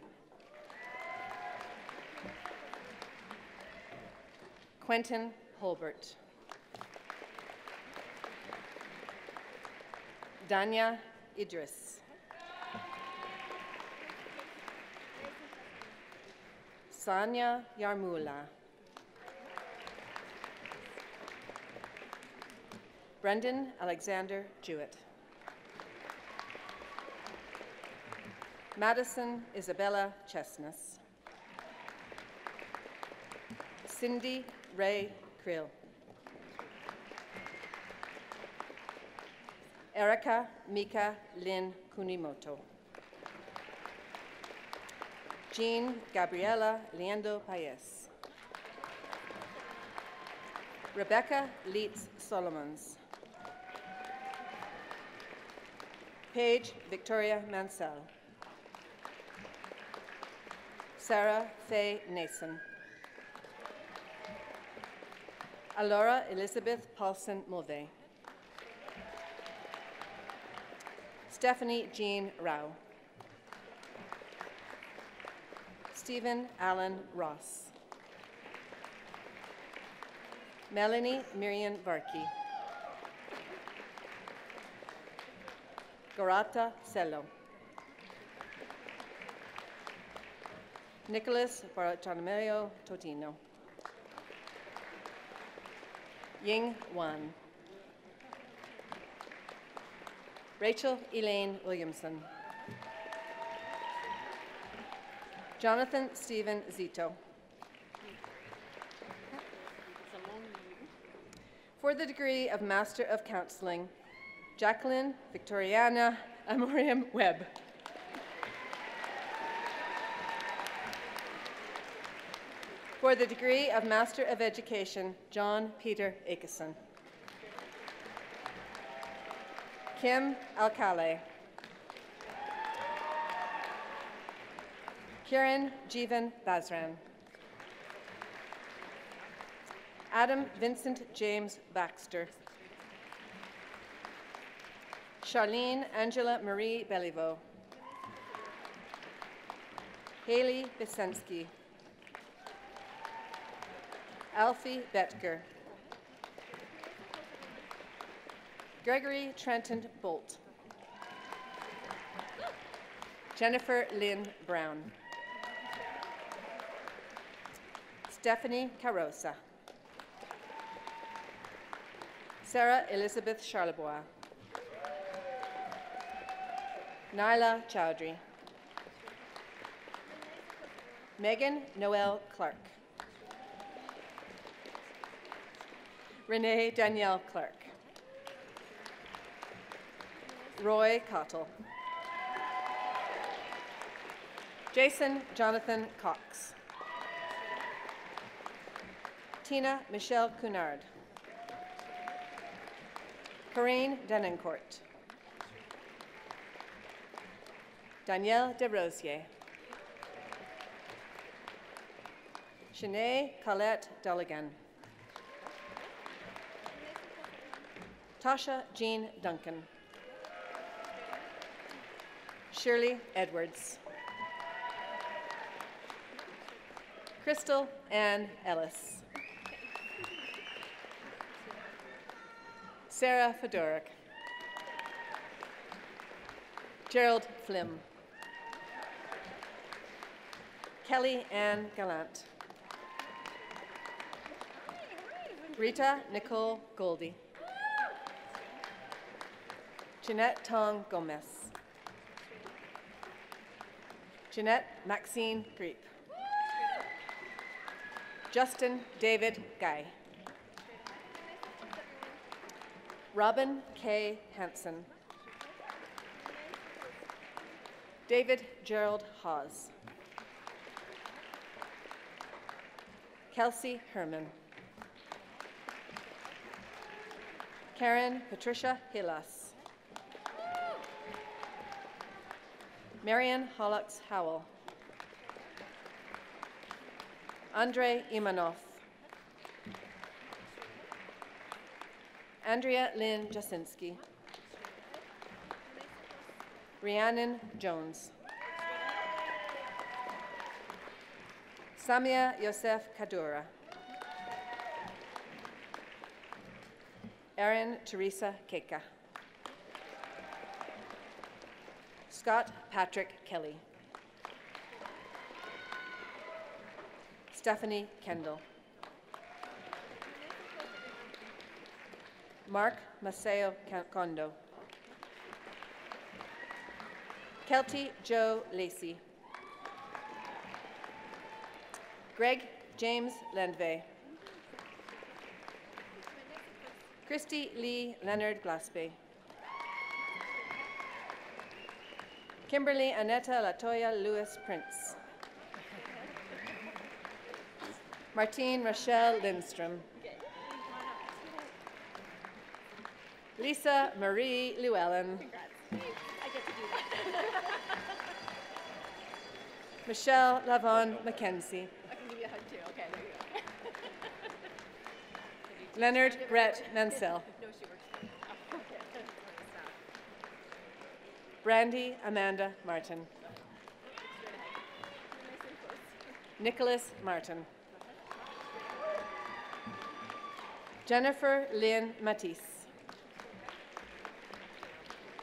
Quentin Holbert. Danya Idris. Sanya Yarmula. Brendan Alexander Jewett. Madison Isabella Chestnus. Cindy Ray Krill. Erica Mika Lynn Kunimoto. Jean Gabriela Leando Paez. Rebecca Leitz Solomons. Paige Victoria Mansell. Sarah Faye Nason. Alora Elizabeth Paulson Mulvey. Stephanie Jean Rao. Stephen Allen Ross. Melanie Miriam Varkey. Garata Cello. Nicholas Bartolomeo Totino. Ying Wan. Rachel Elaine Williamson. Jonathan Stephen Zito. For the degree of Master of Counseling, Jacqueline Victoriana Amorium Webb. For the degree of Master of Education, John Peter Akeson. Kim Alcale. Kieran Jeevan Bazran. Adam Vincent James Baxter. Charlene Angela Marie Belliveau. Haley Bisensky. Alfie Betker. Gregory Trenton Bolt. Jennifer Lynn Brown. Stephanie Carosa. Sarah Elizabeth Charlebois. Nyla Chowdhury. Megan Noel Clark. Renee Danielle Clark. Roy Cottle. Jason Jonathan Cox. Tina Michelle Cunard. Corinne Denoncourt. Danielle Desrosiers. Shanae Colette Dulligan. Tasha Jean Duncan. Shirley Edwards. Crystal Ann Ellis. Sarah Fedorik. Gerald Flim. Kelly Ann Gallant. Rita Nicole Goldie. Jeanette Tong Gomez. Jeanette Maxine Greep. Justin David Guy. Robin K. Hansen. David Gerald Hawes. Kelsey Herman. Karen Patricia Hillas. Marian Hollocks Howell. Andrei Imanov. Andrea Lynn Jasinski. Rhiannon Jones. Samia Yosef Kadura. Erin Teresa Keka. Scott Patrick Kelly. Stephanie Kendall. Mark Maceo Condo. Kelty Joe Lacey. Greg James Landvey. Christy Lee Leonard Glasby. Kimberly Aneta Latoya Lewis Prince. Martine Rochelle Lindstrom. Lisa Marie Llewellyn. Michelle Lavon Mackenzie. I can give you a hug too. Okay, there you go. Leonard Brett Mansell. No, she works. Brandy Amanda Martin. Nicholas Martin. Jennifer Lynn Matisse.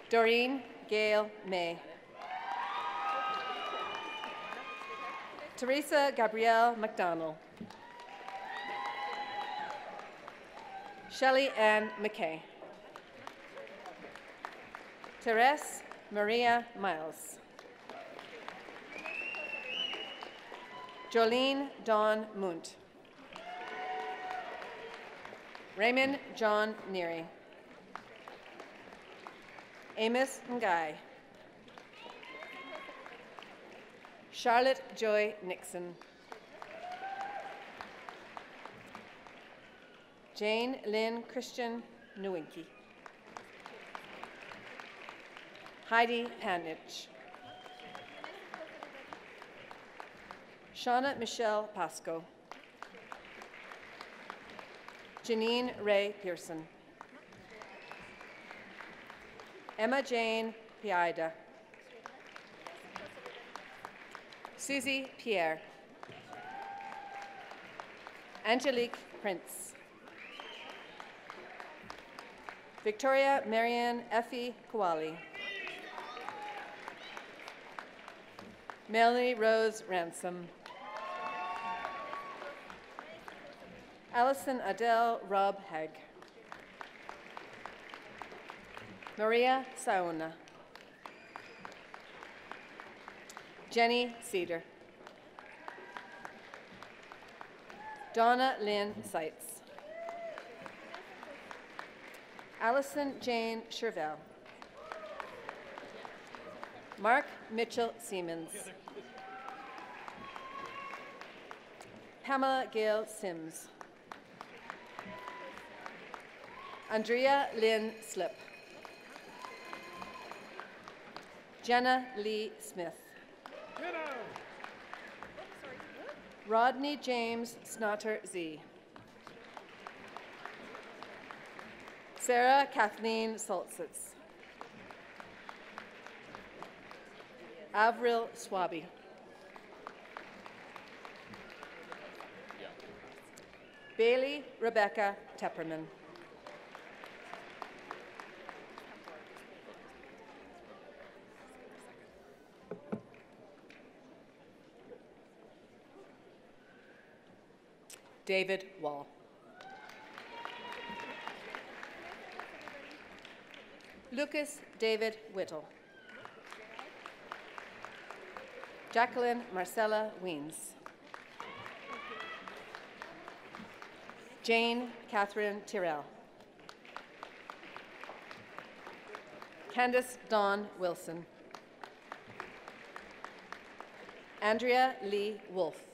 Doreen Gail May. Teresa Gabrielle McDonald. Shelley Ann McKay. Therese Maria Miles. Jolene Dawn Munt. Raymond John Neary. Amos Ngai. Charlotte Joy Nixon. Jane Lynn Christian Nowinki. Heidi Panich. Shauna Michelle Pasco. Janine Ray Pearson. Emma Jane Piida. Susie Pierre. Angelique Prince. Victoria Marianne Effie Kowali. Melanie Rose Ransom. Allison Adele Rob Hegg. Maria Sauna. Jenny Cedar. Donna Lynn Seitz. Allison Jane Shervell. Mark Mitchell Siemens. Pamela Gail Sims. Andrea Lynn Slip. Jenna Lee Smith. Rodney James Snotter Z. Sarah Kathleen Solzitz. Avril Swaby. Bailey Rebecca Tepperman. David Wall. Lucas David Whittle. Jacqueline Marcella Weens. Jane Catherine Tyrrell. Candace Dawn Wilson. Andrea Lee Wolfe.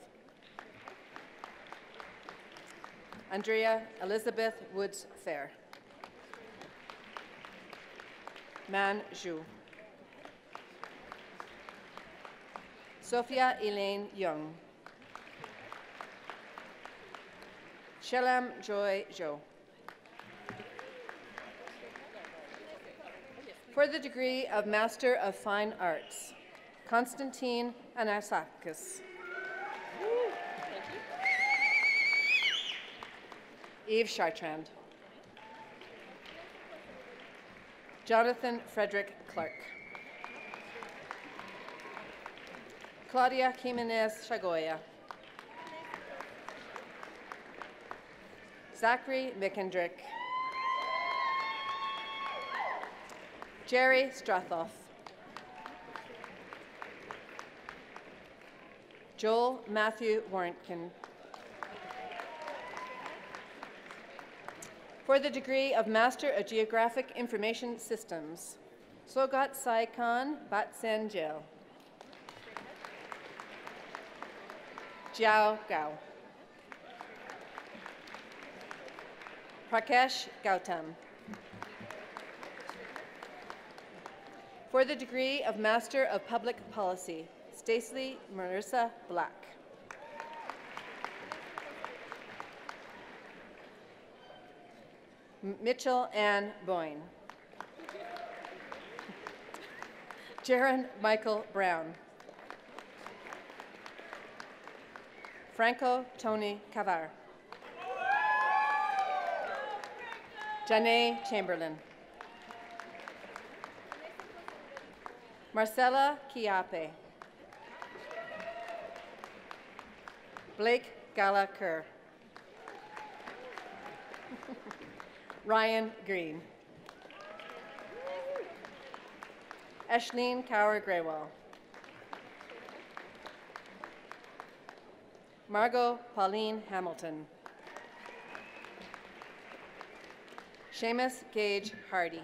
Andrea Elizabeth Woods Fair. Man Zhu. Sophia Elaine Young. Shelam Joy Jo. For the degree of Master of Fine Arts, Konstantin Anasakis. Eve Chartrand. Jonathan Frederick Clark. Claudia Jimenez Chagoya. Zachary Mickendrick. Jerry Strathoff. Joel Matthew Warrenkin. For the degree of Master of Geographic Information Systems, Sogat Sai Khan Batsen Jel. Jiao Gao. Prakesh Gautam. For the degree of Master of Public Policy, Stacey Marissa Black. Mitchell Ann Boyne. Jaron Michael Brown. Franco Tony Cavar. Janae Chamberlain. Marcella Kiape. Blake Gallagher. Ryan Green. Ashleen Cower Graywall. Margot Pauline Hamilton. Seamus Gage Hardy.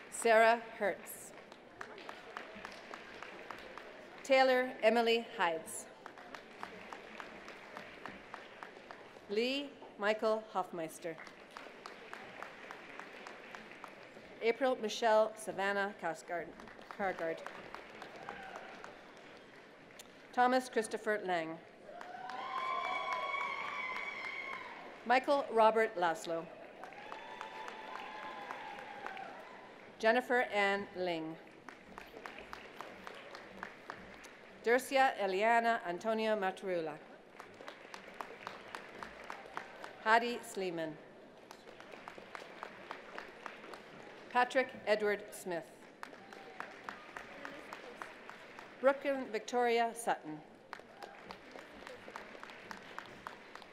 Sarah Hertz. Taylor Emily Hides. Lee Michael Hoffmeister. April Michelle Savannah Cargard. Thomas Christopher Lang. Michael Robert Laszlo. Jennifer Ann Ling. Durcia Eliana Antonia Matarula. Hadi Sleeman. Patrick Edward Smith. Brooklyn Victoria Sutton.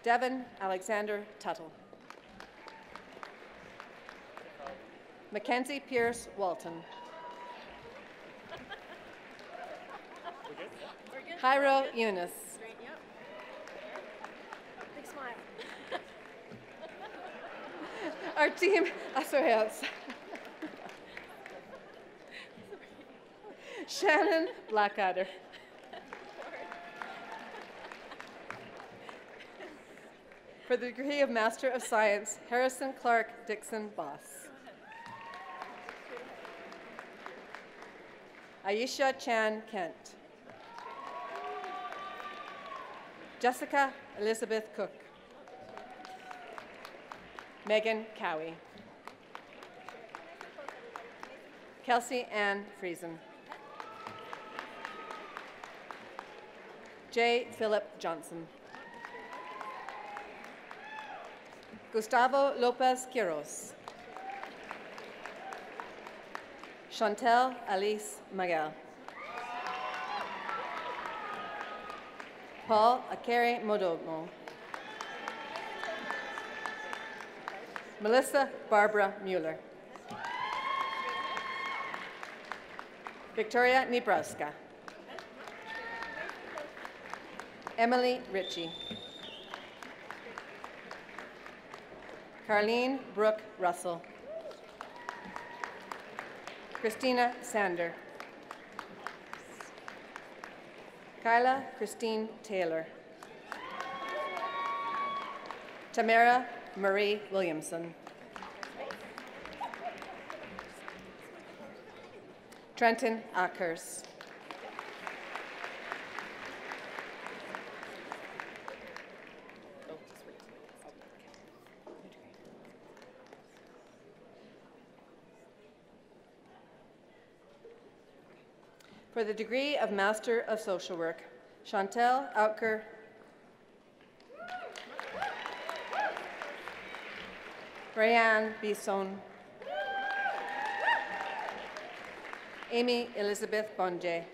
Devin Alexander Tuttle. Mackenzie Pierce Walton. Jairo Eunice. Big smile. Our team, sorry, Shannon Blackadder. For the degree of Master of Science, Harrison Clark Dixon Boss. Aisha Chan Kent. Jessica Elizabeth Cook. Megan Cowie. Kelsey Ann Friesen. J. Philip Johnson. Gustavo Lopez Quiros. Chantel Alice Miguel. Paul Akere Modomo. Melissa Barbara Mueller. Victoria Nebraska. Emily Ritchie. Carlene Brooke Russell. Christina Sander. Kyla Christine Taylor. Tamara Marie Williamson. Trenton Ackers. For the degree of Master of Social Work, Chantel Outker. Rayanne Bisson. Amy Elizabeth Bonje.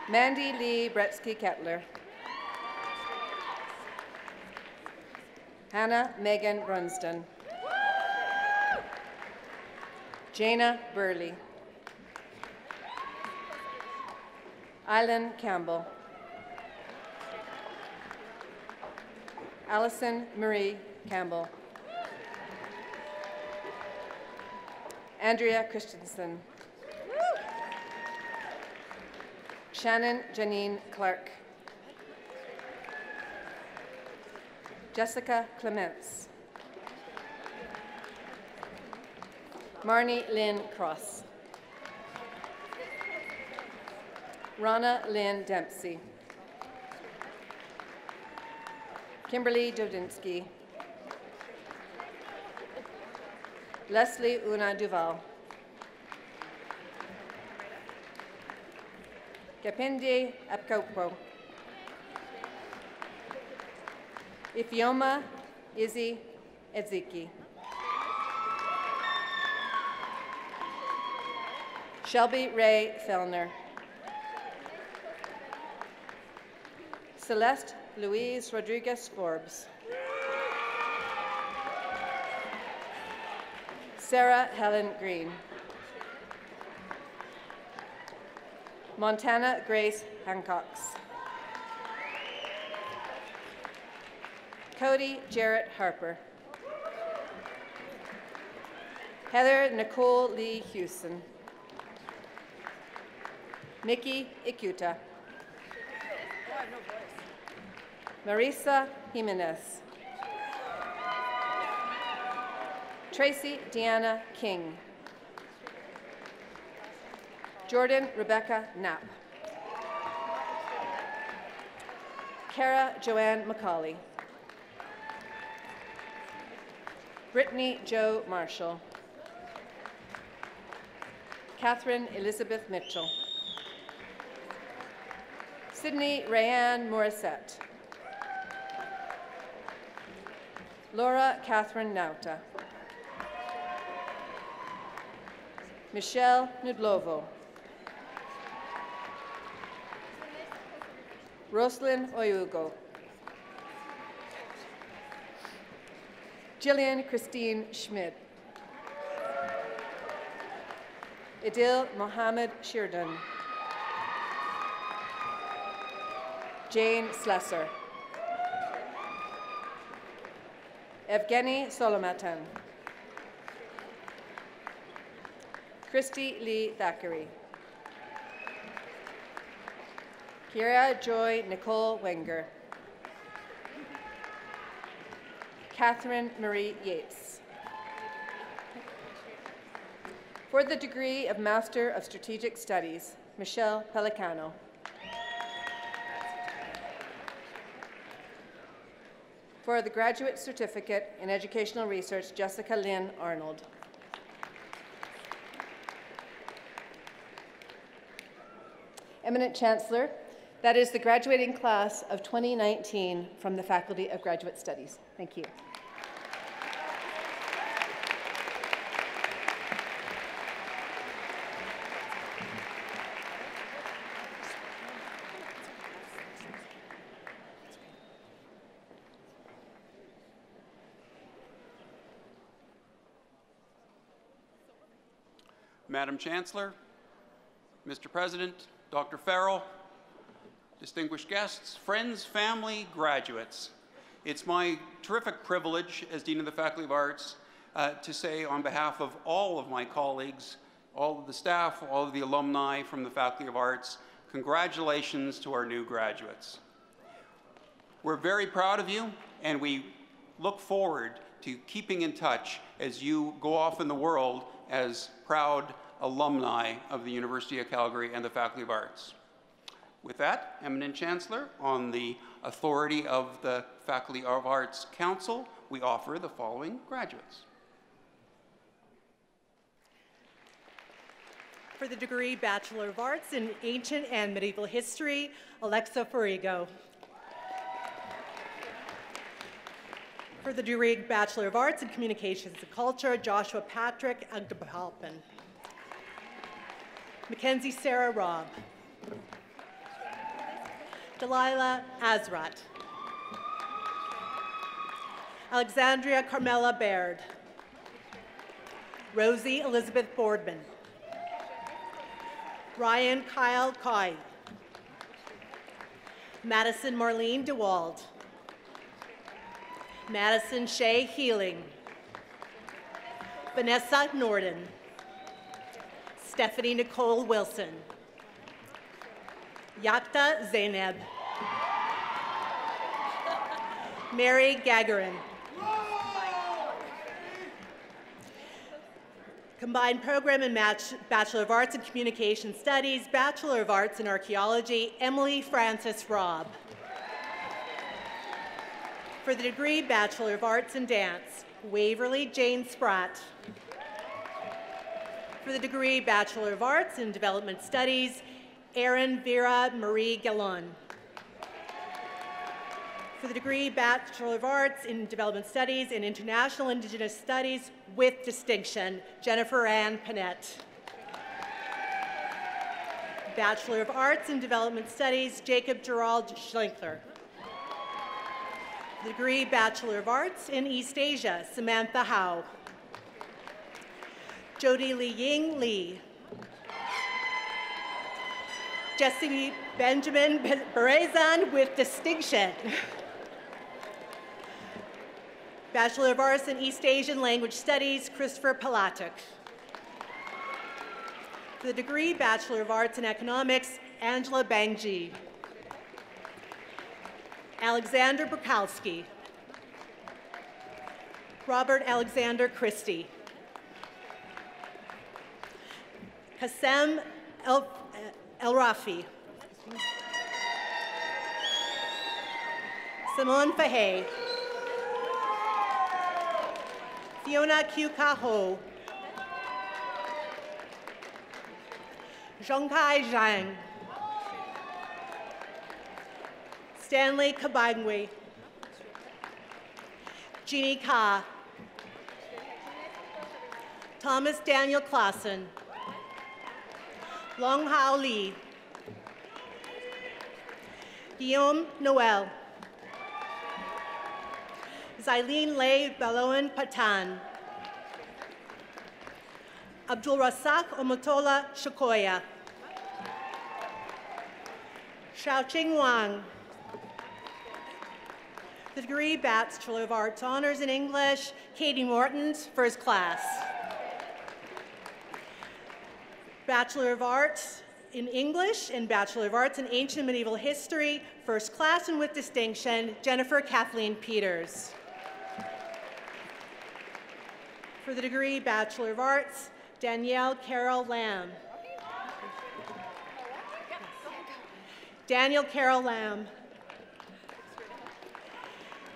Mandy Lee Bretsky Kettler. Hannah Megan Brunsden. Jana Burley. Island Campbell. Allison Marie Campbell. Andrea Christensen. Shannon Janine Clark. Jessica Clements. Marnie Lynn Cross. Rana Lynn Dempsey. Kimberly Dodinsky. Leslie Una Duval. Kapindi Apkopo. Ifioma Izzy Edziki. Shelby Ray Fellner. Celeste Louise Rodriguez Forbes. Sarah Helen Green. Montana Grace Hancocks. Cody Jarrett Harper. Heather Nicole Lee Houston. Nikki Ikuta. Marisa Jimenez. Tracy Deanna King. Jordan Rebecca Knapp. Kara Joanne McCauley. Brittany Jo Marshall. Catherine Elizabeth Mitchell. Sydney Rayanne Morissette. Laura Catherine Nauta. Michelle Nudlovo. Roslyn Oyugo. Jillian Christine Schmidt. Idil Mohammed Shirdan. Jane Slesser. Evgeny Solomatan. Christy Lee Thackeray. Kira Joy Nicole Wenger. Catherine Marie Yates. For the degree of Master of Strategic Studies, Michelle Pelicano. For the Graduate Certificate in Educational Research, Jessica Lynn Arnold. Eminent Chancellor, that is the graduating class of 2019 from the Faculty of Graduate Studies. Thank you. Madam Chancellor, Mr. President, Dr. Farrell, distinguished guests, friends, family, graduates. It's my terrific privilege as Dean of the Faculty of Arts to say on behalf of all of my colleagues, all of the staff, all of the alumni from the Faculty of Arts, congratulations to our new graduates. We're very proud of you, and we look forward to keeping in touch as you go off in the world as proud alumni of the University of Calgary and the Faculty of Arts. With that, Eminent Chancellor, on the authority of the Faculty of Arts Council, we offer the following graduates. For the degree Bachelor of Arts in Ancient and Medieval History, Alexa Farigo. For the degree Bachelor of Arts in Communications and Culture, Joshua Patrick Agdapalpin. Mackenzie Sarah Robb. Delilah Azrat. Alexandria Carmela Baird. Rosie Elizabeth Boardman. Ryan Kyle Coy. Madison Marlene DeWald. Madison Shea Healing. Vanessa Norden. Stephanie Nicole Wilson. Yakta Zainab. Mary Gagarin. Combined program in Bachelor of Arts in Communication Studies, Bachelor of Arts in Archaeology, Emily Frances Robb. For the degree Bachelor of Arts in Dance, Waverly Jane Spratt. For the degree Bachelor of Arts in Development Studies, Erin Vera Marie Gallon. For the degree Bachelor of Arts in Development Studies and International Indigenous Studies with distinction, Jennifer Ann Panette. Bachelor of Arts in Development Studies, Jacob Gerald Schlinkler. The degree Bachelor of Arts in East Asia, Samantha Howe. Jody Li Ying Lee. Jesse Benjamin Berezan with distinction. Bachelor of Arts in East Asian Language Studies, Christopher Palatic. For the degree Bachelor of Arts in Economics, Angela Bangji. Alexander Bukowski. Robert Alexander Christie. Kassem El-Rafi. Simone Fahey. Fiona Q. Kaho. Zhongkai Zhang. Stanley Kabangui. Jeannie Ka. Thomas Daniel Clausen. Long Hao Li. Guillaume Noel. Zylene Lei Baloan Patan. Abdul Rasak Omotola Shakoya. Xiaoqing Wang. The degree Bachelor of Arts Honors in English, Katie Morton's first class. Bachelor of Arts in English and Bachelor of Arts in Ancient and Medieval History, first class and with distinction, Jennifer Kathleen Peters. For the degree Bachelor of Arts, Danielle Carol Lamb. Daniel Carol Lamb.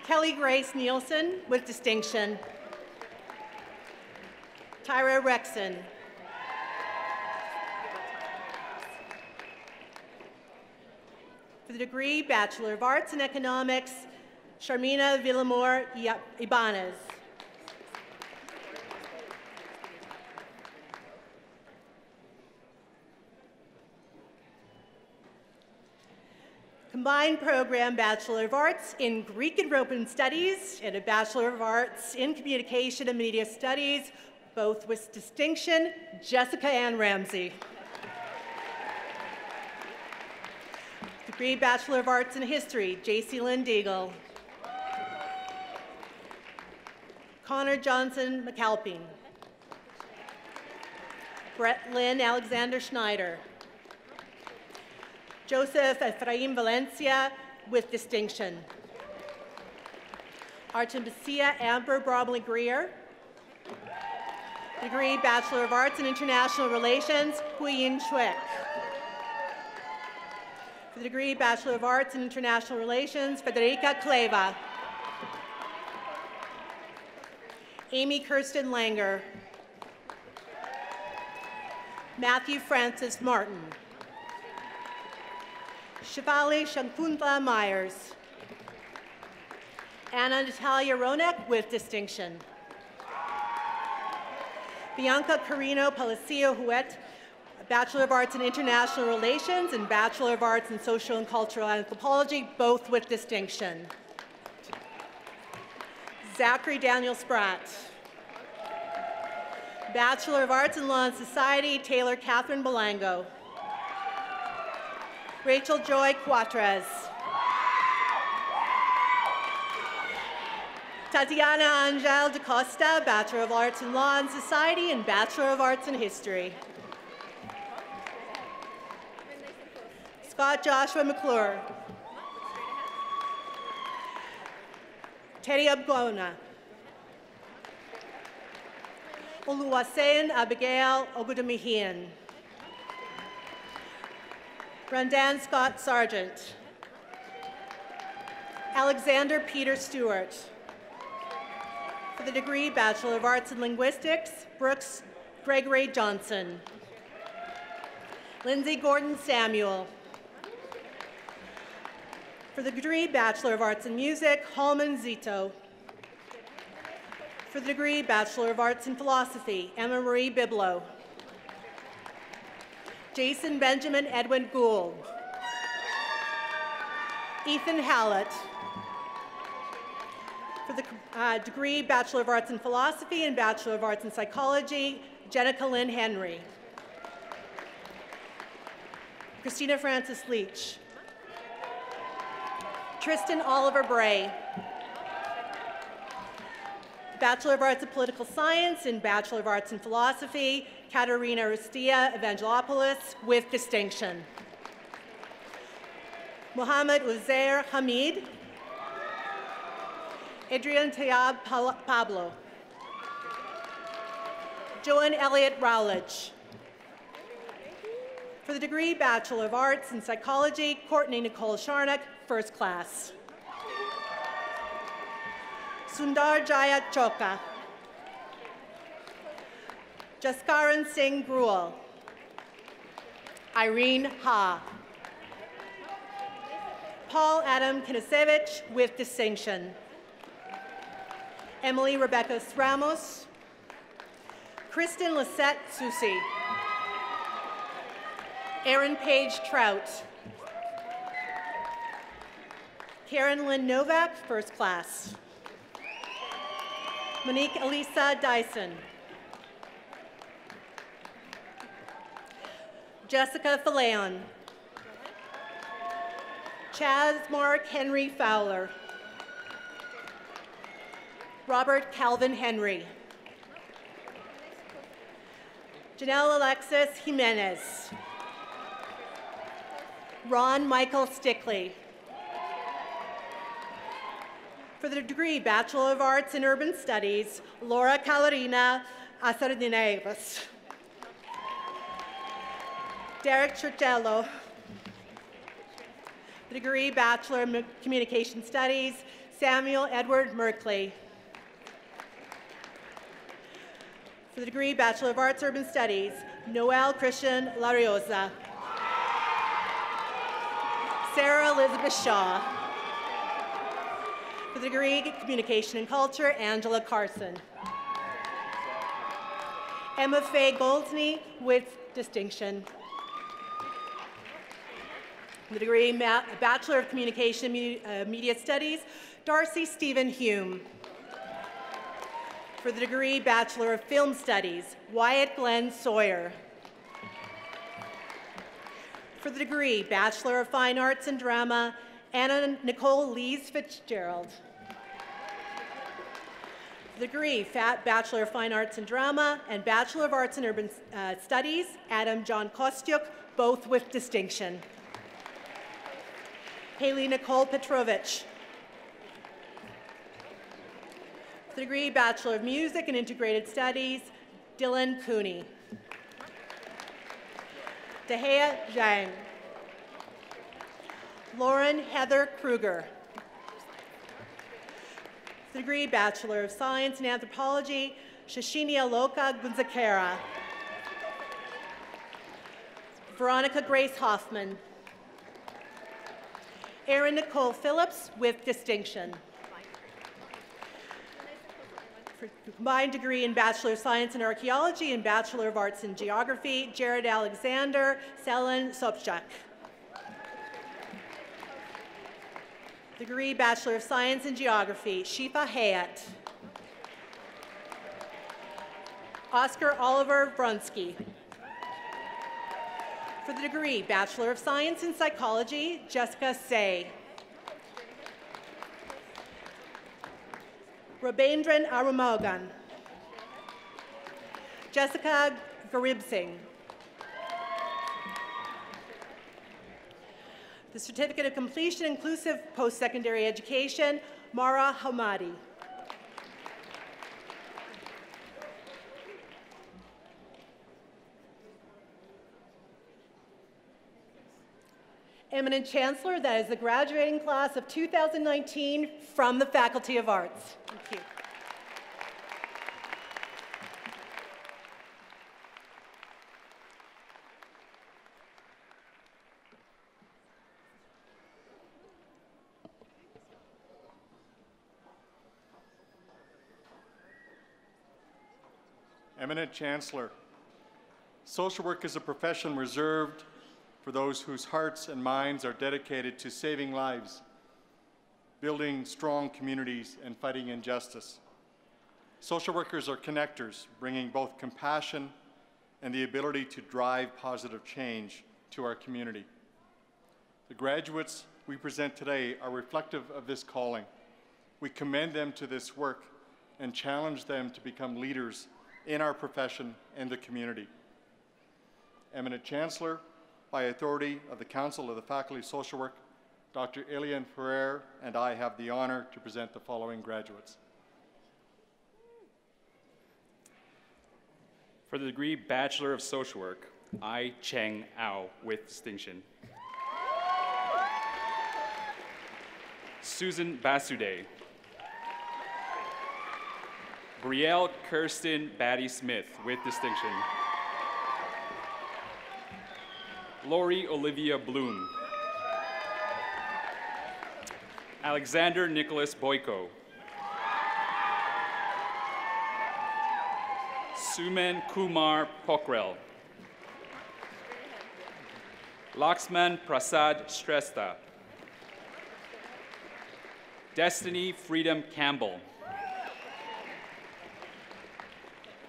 Kelly Grace Nielsen with distinction. Tyra Rexon. For the degree Bachelor of Arts in Economics, Sharmina Villamor Ibanez. Combined program Bachelor of Arts in Greek and Roman Studies and a Bachelor of Arts in Communication and Media Studies, both with distinction, Jessica Ann Ramsey. Degree Bachelor of Arts in History, J.C. Lynn Deagle. Connor Johnson McAlpine. Brett Lynn Alexander Schneider. Joseph Ephraim Valencia with distinction. Artemisia Amber Bromley Greer. Degree Bachelor of Arts in International Relations, Huiyin Shuek. For the degree Bachelor of Arts in International Relations, Federica Kleva. Amy Kirsten Langer. Matthew Francis Martin. Shivali Shankuntla Myers. Anna Natalia Ronek with distinction. Bianca Carino Palacio Huet, Bachelor of Arts in International Relations and Bachelor of Arts in Social and Cultural Anthropology, both with distinction. Zachary Daniel Spratt. Bachelor of Arts in Law and Society, Taylor Catherine Belango. Rachel Joy Cuatres. Tatiana Angel da Costa, Bachelor of Arts in Law and Society and Bachelor of Arts in History. Scott Joshua McClure. Teddy Abgona. Oluwaseun Abigail Ogudamihian. Randan Scott Sargent. Alexander Peter Stewart. For the degree Bachelor of Arts in Linguistics, Brooks Gregory Johnson. Lindsay Gordon Samuel. For the degree Bachelor of Arts in Music, Holman Zito. For the degree Bachelor of Arts in Philosophy, Emma Marie Biblow. Jason Benjamin Edwin Gould. Ethan Hallett. For the degree Bachelor of Arts in Philosophy and Bachelor of Arts in Psychology, Jenica Lynn Henry. Christina Francis Leach. Tristan Oliver Bray. Bachelor of Arts in Political Science and Bachelor of Arts in Philosophy, Katerina Rustia Evangelopoulos with distinction. Mohammed Uzair Hamid. Adrian Tayab Pablo. Joan Elliott Rowledge. For the degree Bachelor of Arts in Psychology, Courtney Nicole Sharnock, first class. Sundar Jaya Choka. Jaskaran Singh Gruel. Irene Ha. Paul Adam Kinasevich with distinction. Emily Rebecca Ramos. Kristen Lisette Susi. Erin Page Trout. Karen Lynn Novak, first class. Monique Elisa Dyson. Jessica Faleon. Chaz Mark Henry Fowler. Robert Calvin Henry. Janelle Alexis Jimenez. Ron Michael Stickley. For the degree Bachelor of Arts in Urban Studies, Laura Calarina Asardinevas. Derek Churchello. The degree Bachelor of Communication Studies, Samuel Edward Merkley. For the degree Bachelor of Arts Urban Studies, Noel Christian Lariosa. Sarah Elizabeth Shaw. For the degree Communication and Culture, Angela Carson. Emma Faye Goldsney with distinction. For the degree Bachelor of Communication Media Studies, Darcy Stephen Hume. For the degree Bachelor of Film Studies, Wyatt Glenn Sawyer. For the degree Bachelor of Fine Arts and Drama, Anna Nicole Lees Fitzgerald. For the degree Bachelor of Fine Arts and Drama and Bachelor of Arts in Urban Studies, Adam John Kostyuk, both with distinction. Haley Nicole Petrovich. For the degree Bachelor of Music and Integrated Studies, Dylan Cooney. Dehea Zhang. Lauren Heather Kruger. For the degree Bachelor of Science and Anthropology, Shashini Aloka Gunzakera. Veronica Grace Hoffman. Erin Nicole Phillips with distinction. For combined degree in Bachelor of Science in Archaeology and Bachelor of Arts in Geography, Jared Alexander, Selin Sobchak. Degree Bachelor of Science in Geography, Shifa Hayat. Oscar Oliver Brunsky. For the degree Bachelor of Science in Psychology, Jessica Say. Rabendran Arumogan. Jessica Garib Singh. The Certificate of Completion Inclusive Post-Secondary Education, Mara Hamadi. Eminent Chancellor, that is the graduating class of 2019 from the Faculty of Arts. Thank you. Eminent Chancellor, social work is a profession reserved for those whose hearts and minds are dedicated to saving lives, building strong communities, and fighting injustice. Social workers are connectors, bringing both compassion and the ability to drive positive change to our community. The graduates we present today are reflective of this calling. We commend them to this work and challenge them to become leaders in our profession and the community. Eminent Chancellor, by authority of the Council of the Faculty of Social Work, Dr. Eliane Ferrer and I have the honor to present the following graduates. For the degree Bachelor of Social Work, I, Cheng Ao, with distinction. Susan Basude. Brielle Kirsten Batty-Smith, with distinction. Lori Olivia Bloom. Alexander Nicholas Boyko. Suman Kumar Pokral. Laxman Prasad Shrestha. Destiny Freedom Campbell.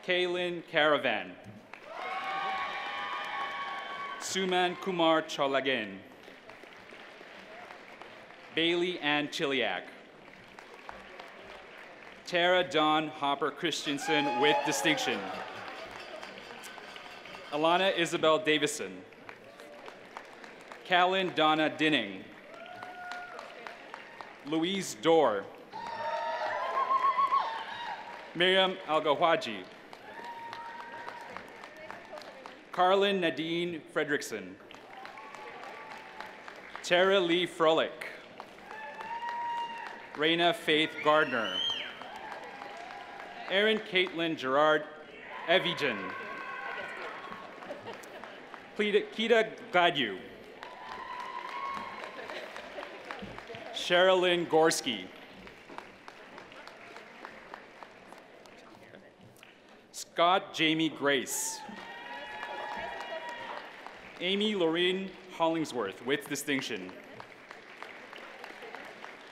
Kaylin Caravan. Suman Kumar Cholagan. Bailey Ann Chiliak. Tara Dawn Hopper Christensen, with distinction. Alana Isabel Davison. Callan Donna Dinning. Louise Dorr. Miriam Algawaji. Carlin Nadine Fredrickson. Tara Lee Froelich. Raina Faith Gardner. Erin Caitlin Gerard Evijan. Kita Gladue. Sherilyn Gorski. Scott Jamie Grace. Amy Lorraine Hollingsworth, with distinction.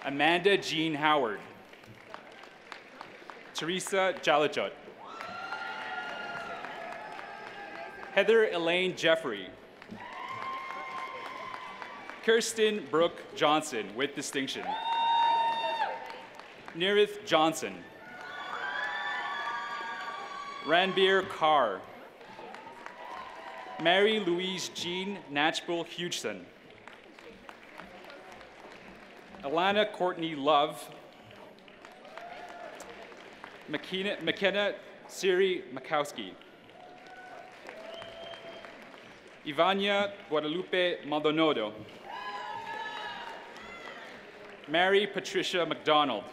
Amanda Jean Howard. Teresa Jalachot. Heather Elaine Jeffrey. Kirsten Brooke Johnson, with distinction. Nerith Johnson. Ranbir Carr. Mary Louise Jean Natchbull Hugson. Alana Courtney Love. McKenna Siri Makowski. Ivania Guadalupe Maldonado. Mary Patricia McDonald.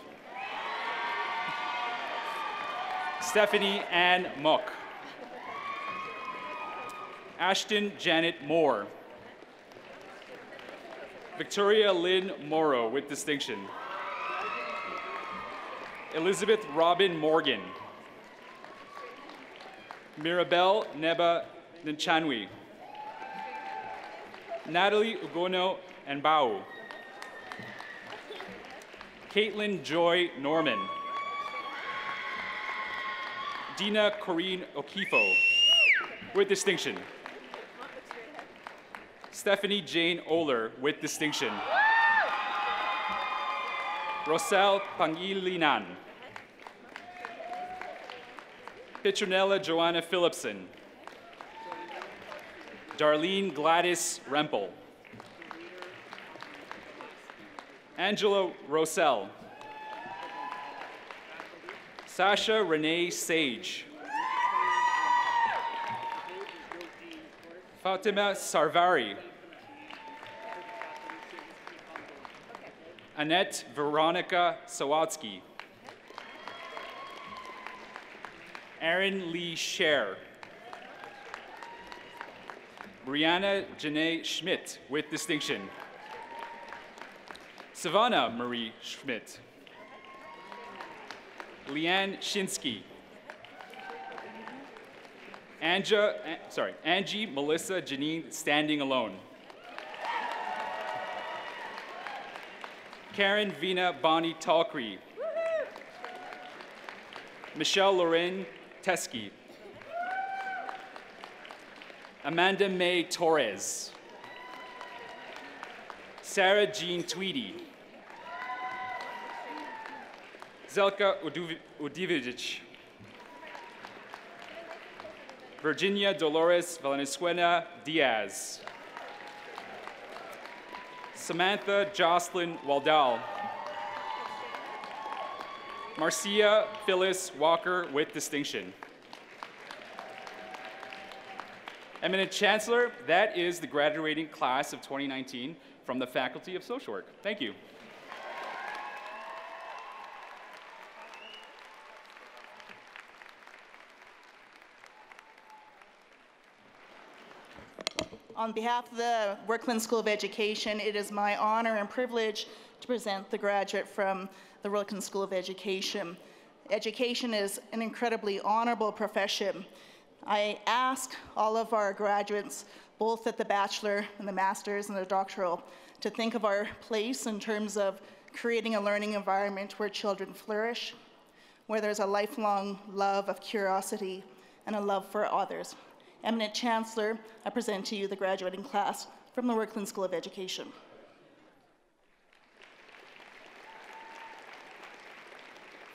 Stephanie Ann Mock. Ashton Janet Moore. Victoria Lynn Morrow, with distinction. Elizabeth Robin Morgan. Mirabelle Neba Nchanwi. Natalie Ugono Nbau. Caitlin Joy Norman. Dina Corrine Okifo, with distinction. Stephanie Jane Oler, with distinction. Roselle Pangilinan. Petronella Joanna Phillipson. Darlene Gladys Rempel. Angela Rosell. Sasha Renee Sage. Fatima Sarvari. Annette Veronica Sawatsky. Aaron Lee Scher. Brianna Janae Schmidt with distinction. Savannah Marie Schmidt. Leanne Shinsky. Angie Melissa Janine Standing Alone. Karen Vina Bonnie Talcree. Michelle Lorraine Teskey. Amanda May Torres. Sarah Jean Tweedy. Zelka Udivic. Virginia Dolores Valenzuela Diaz. Samantha Jocelyn Waldau. Marcia Phyllis Walker with distinction. Eminent Chancellor, that is the graduating class of 2019 from the Faculty of Social Work. Thank you. On behalf of the Workland School of Education, it is my honor and privilege to present the graduate from the Workland School of Education. Education is an incredibly honorable profession. I ask all of our graduates, both at the bachelor and the master's and the doctoral, to think of our place in terms of creating a learning environment where children flourish, where there's a lifelong love of curiosity and a love for others. Eminent Chancellor, I present to you the graduating class from the Workland School of Education.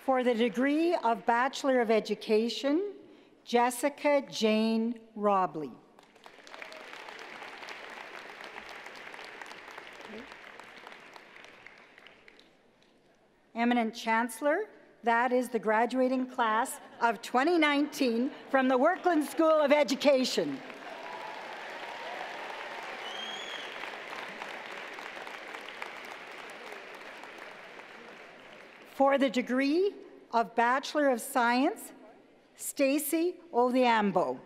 For the degree of Bachelor of Education, Jessica Jane Robley. Eminent Chancellor, that is the graduating class of 2019 from the Workland School of Education. For the degree of Bachelor of Science, Stacy Odhiambo.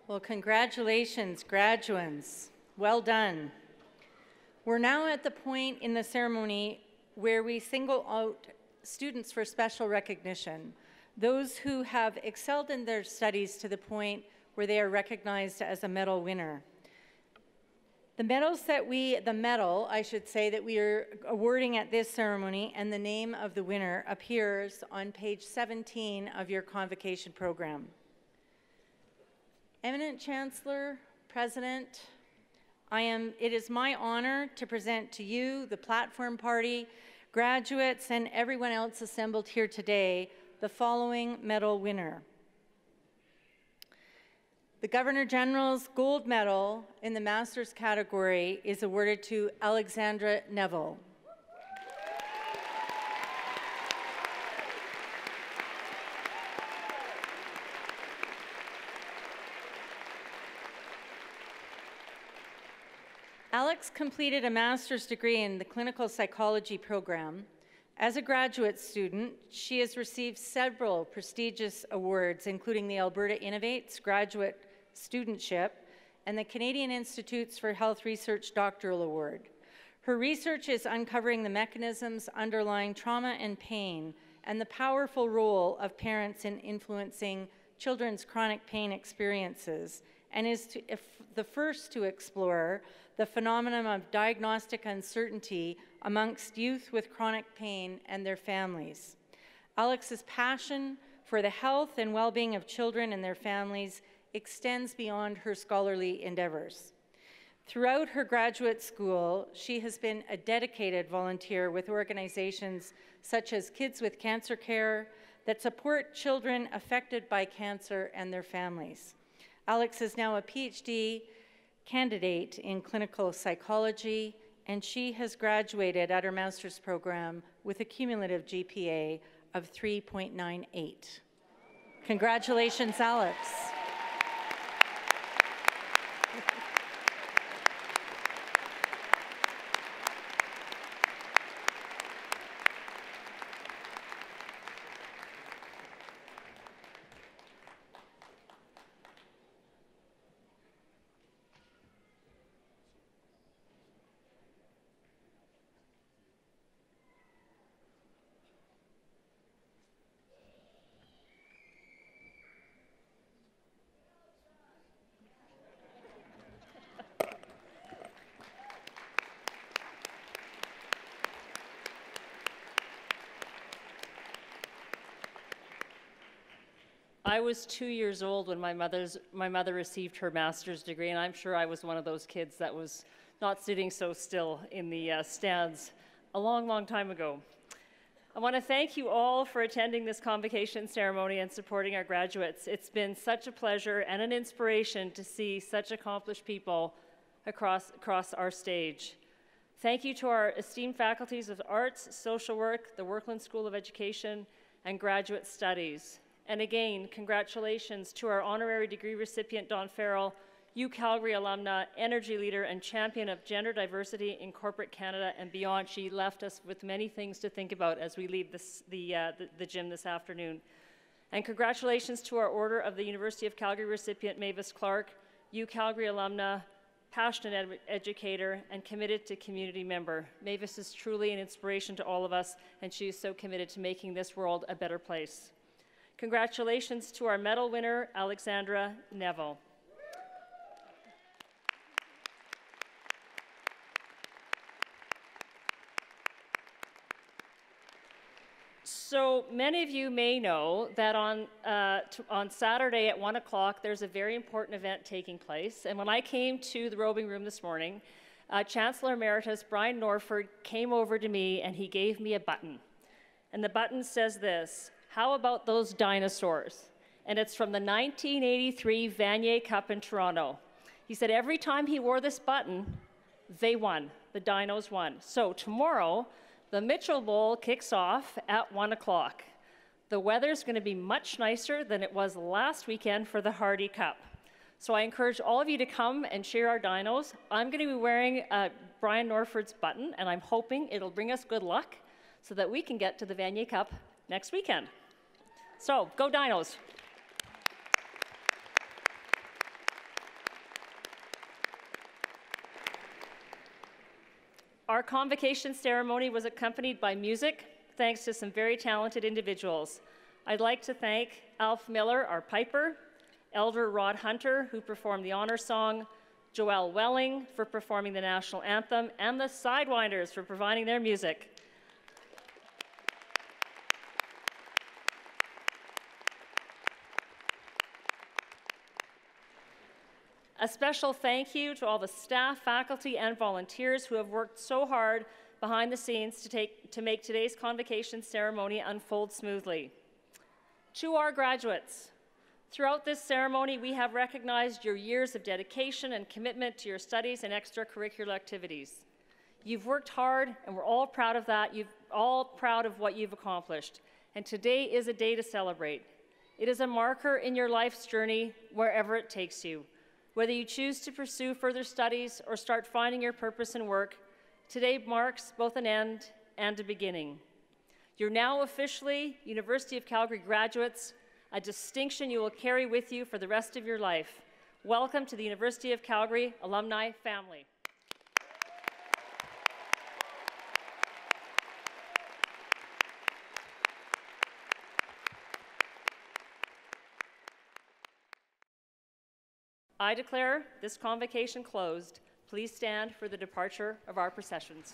Well, congratulations, graduates. Well done. We're now at the point in the ceremony where we single out students for special recognition, those who have excelled in their studies to the point where they are recognized as a medal winner. The medal, I should say, that we are awarding at this ceremony and the name of the winner appears on page 17 of your convocation program. Eminent Chancellor, President, it is my honor to present to you, the platform party, graduates, and everyone else assembled here today, the following medal winner. The Governor General's Gold Medal in the Master's category is awarded to Alexandra Neville. Alex completed a master's degree in the clinical psychology program. As a graduate student, she has received several prestigious awards, including the Alberta Innovates Graduate Studentship and the Canadian Institutes for Health Research Doctoral Award. Her research is uncovering the mechanisms underlying trauma and pain and the powerful role of parents in influencing children's chronic pain experiences, and is the first to explore the phenomenon of diagnostic uncertainty amongst youth with chronic pain and their families. Alex's passion for the health and well-being of children and their families extends beyond her scholarly endeavors. Throughout her graduate school, she has been a dedicated volunteer with organizations such as Kids with Cancer Care that support children affected by cancer and their families. Alex is now a PhD candidate in clinical psychology, and she has graduated at her master's program with a cumulative GPA of 3.98. Congratulations, Alex. I was 2 years old when my mother received her master's degree, and I'm sure I was one of those kids that was not sitting so still in the stands a long, long time ago. I want to thank you all for attending this convocation ceremony and supporting our graduates. It's been such a pleasure and an inspiration to see such accomplished people across our stage. Thank you to our esteemed faculties of Arts, Social Work, the Workland School of Education, and Graduate Studies. And again, congratulations to our honorary degree recipient, Don Farrell, Calgary alumna, energy leader, and champion of gender diversity in corporate Canada and beyond. She left us with many things to think about as we leave the gym this afternoon. And congratulations to our Order of the University of Calgary recipient, Mavis Clark, Calgary alumna, passionate educator, and committed to community member. Mavis is truly an inspiration to all of us, and she is so committed to making this world a better place. Congratulations to our medal winner, Alexandra Neville. So many of you may know that on Saturday at 1 o'clock, there's a very important event taking place. And when I came to the robing room this morning, Chancellor Emeritus Brian Norford came over to me and he gave me a button. And the button says this: "How about those dinosaurs?" And it's from the 1983 Vanier Cup in Toronto. He said every time he wore this button, they won. The Dinos won. So tomorrow, the Mitchell Bowl kicks off at 1 o'clock. The weather's going to be much nicer than it was last weekend for the Hardy Cup. So I encourage all of you to come and cheer our Dinos. I'm going to be wearing Brian Norford's button, and I'm hoping it'll bring us good luck so that we can get to the Vanier Cup next weekend. So, go Dinos! Our convocation ceremony was accompanied by music, thanks to some very talented individuals. I'd like to thank Alf Miller, our piper, Elder Rod Hunter, who performed the honor song, Joelle Welling for performing the national anthem, and the Sidewinders for providing their music. A special thank you to all the staff, faculty, and volunteers who have worked so hard behind the scenes to make today's convocation ceremony unfold smoothly. To our graduates, throughout this ceremony, we have recognized your years of dedication and commitment to your studies and extracurricular activities. You've worked hard, and we're all proud of that. You're all proud of what you've accomplished. And today is a day to celebrate. It is a marker in your life's journey, wherever it takes you. Whether you choose to pursue further studies or start finding your purpose in work, today marks both an end and a beginning. You're now officially University of Calgary graduates, a distinction you will carry with you for the rest of your life. Welcome to the University of Calgary alumni family. I declare this convocation closed. Please stand for the departure of our processions.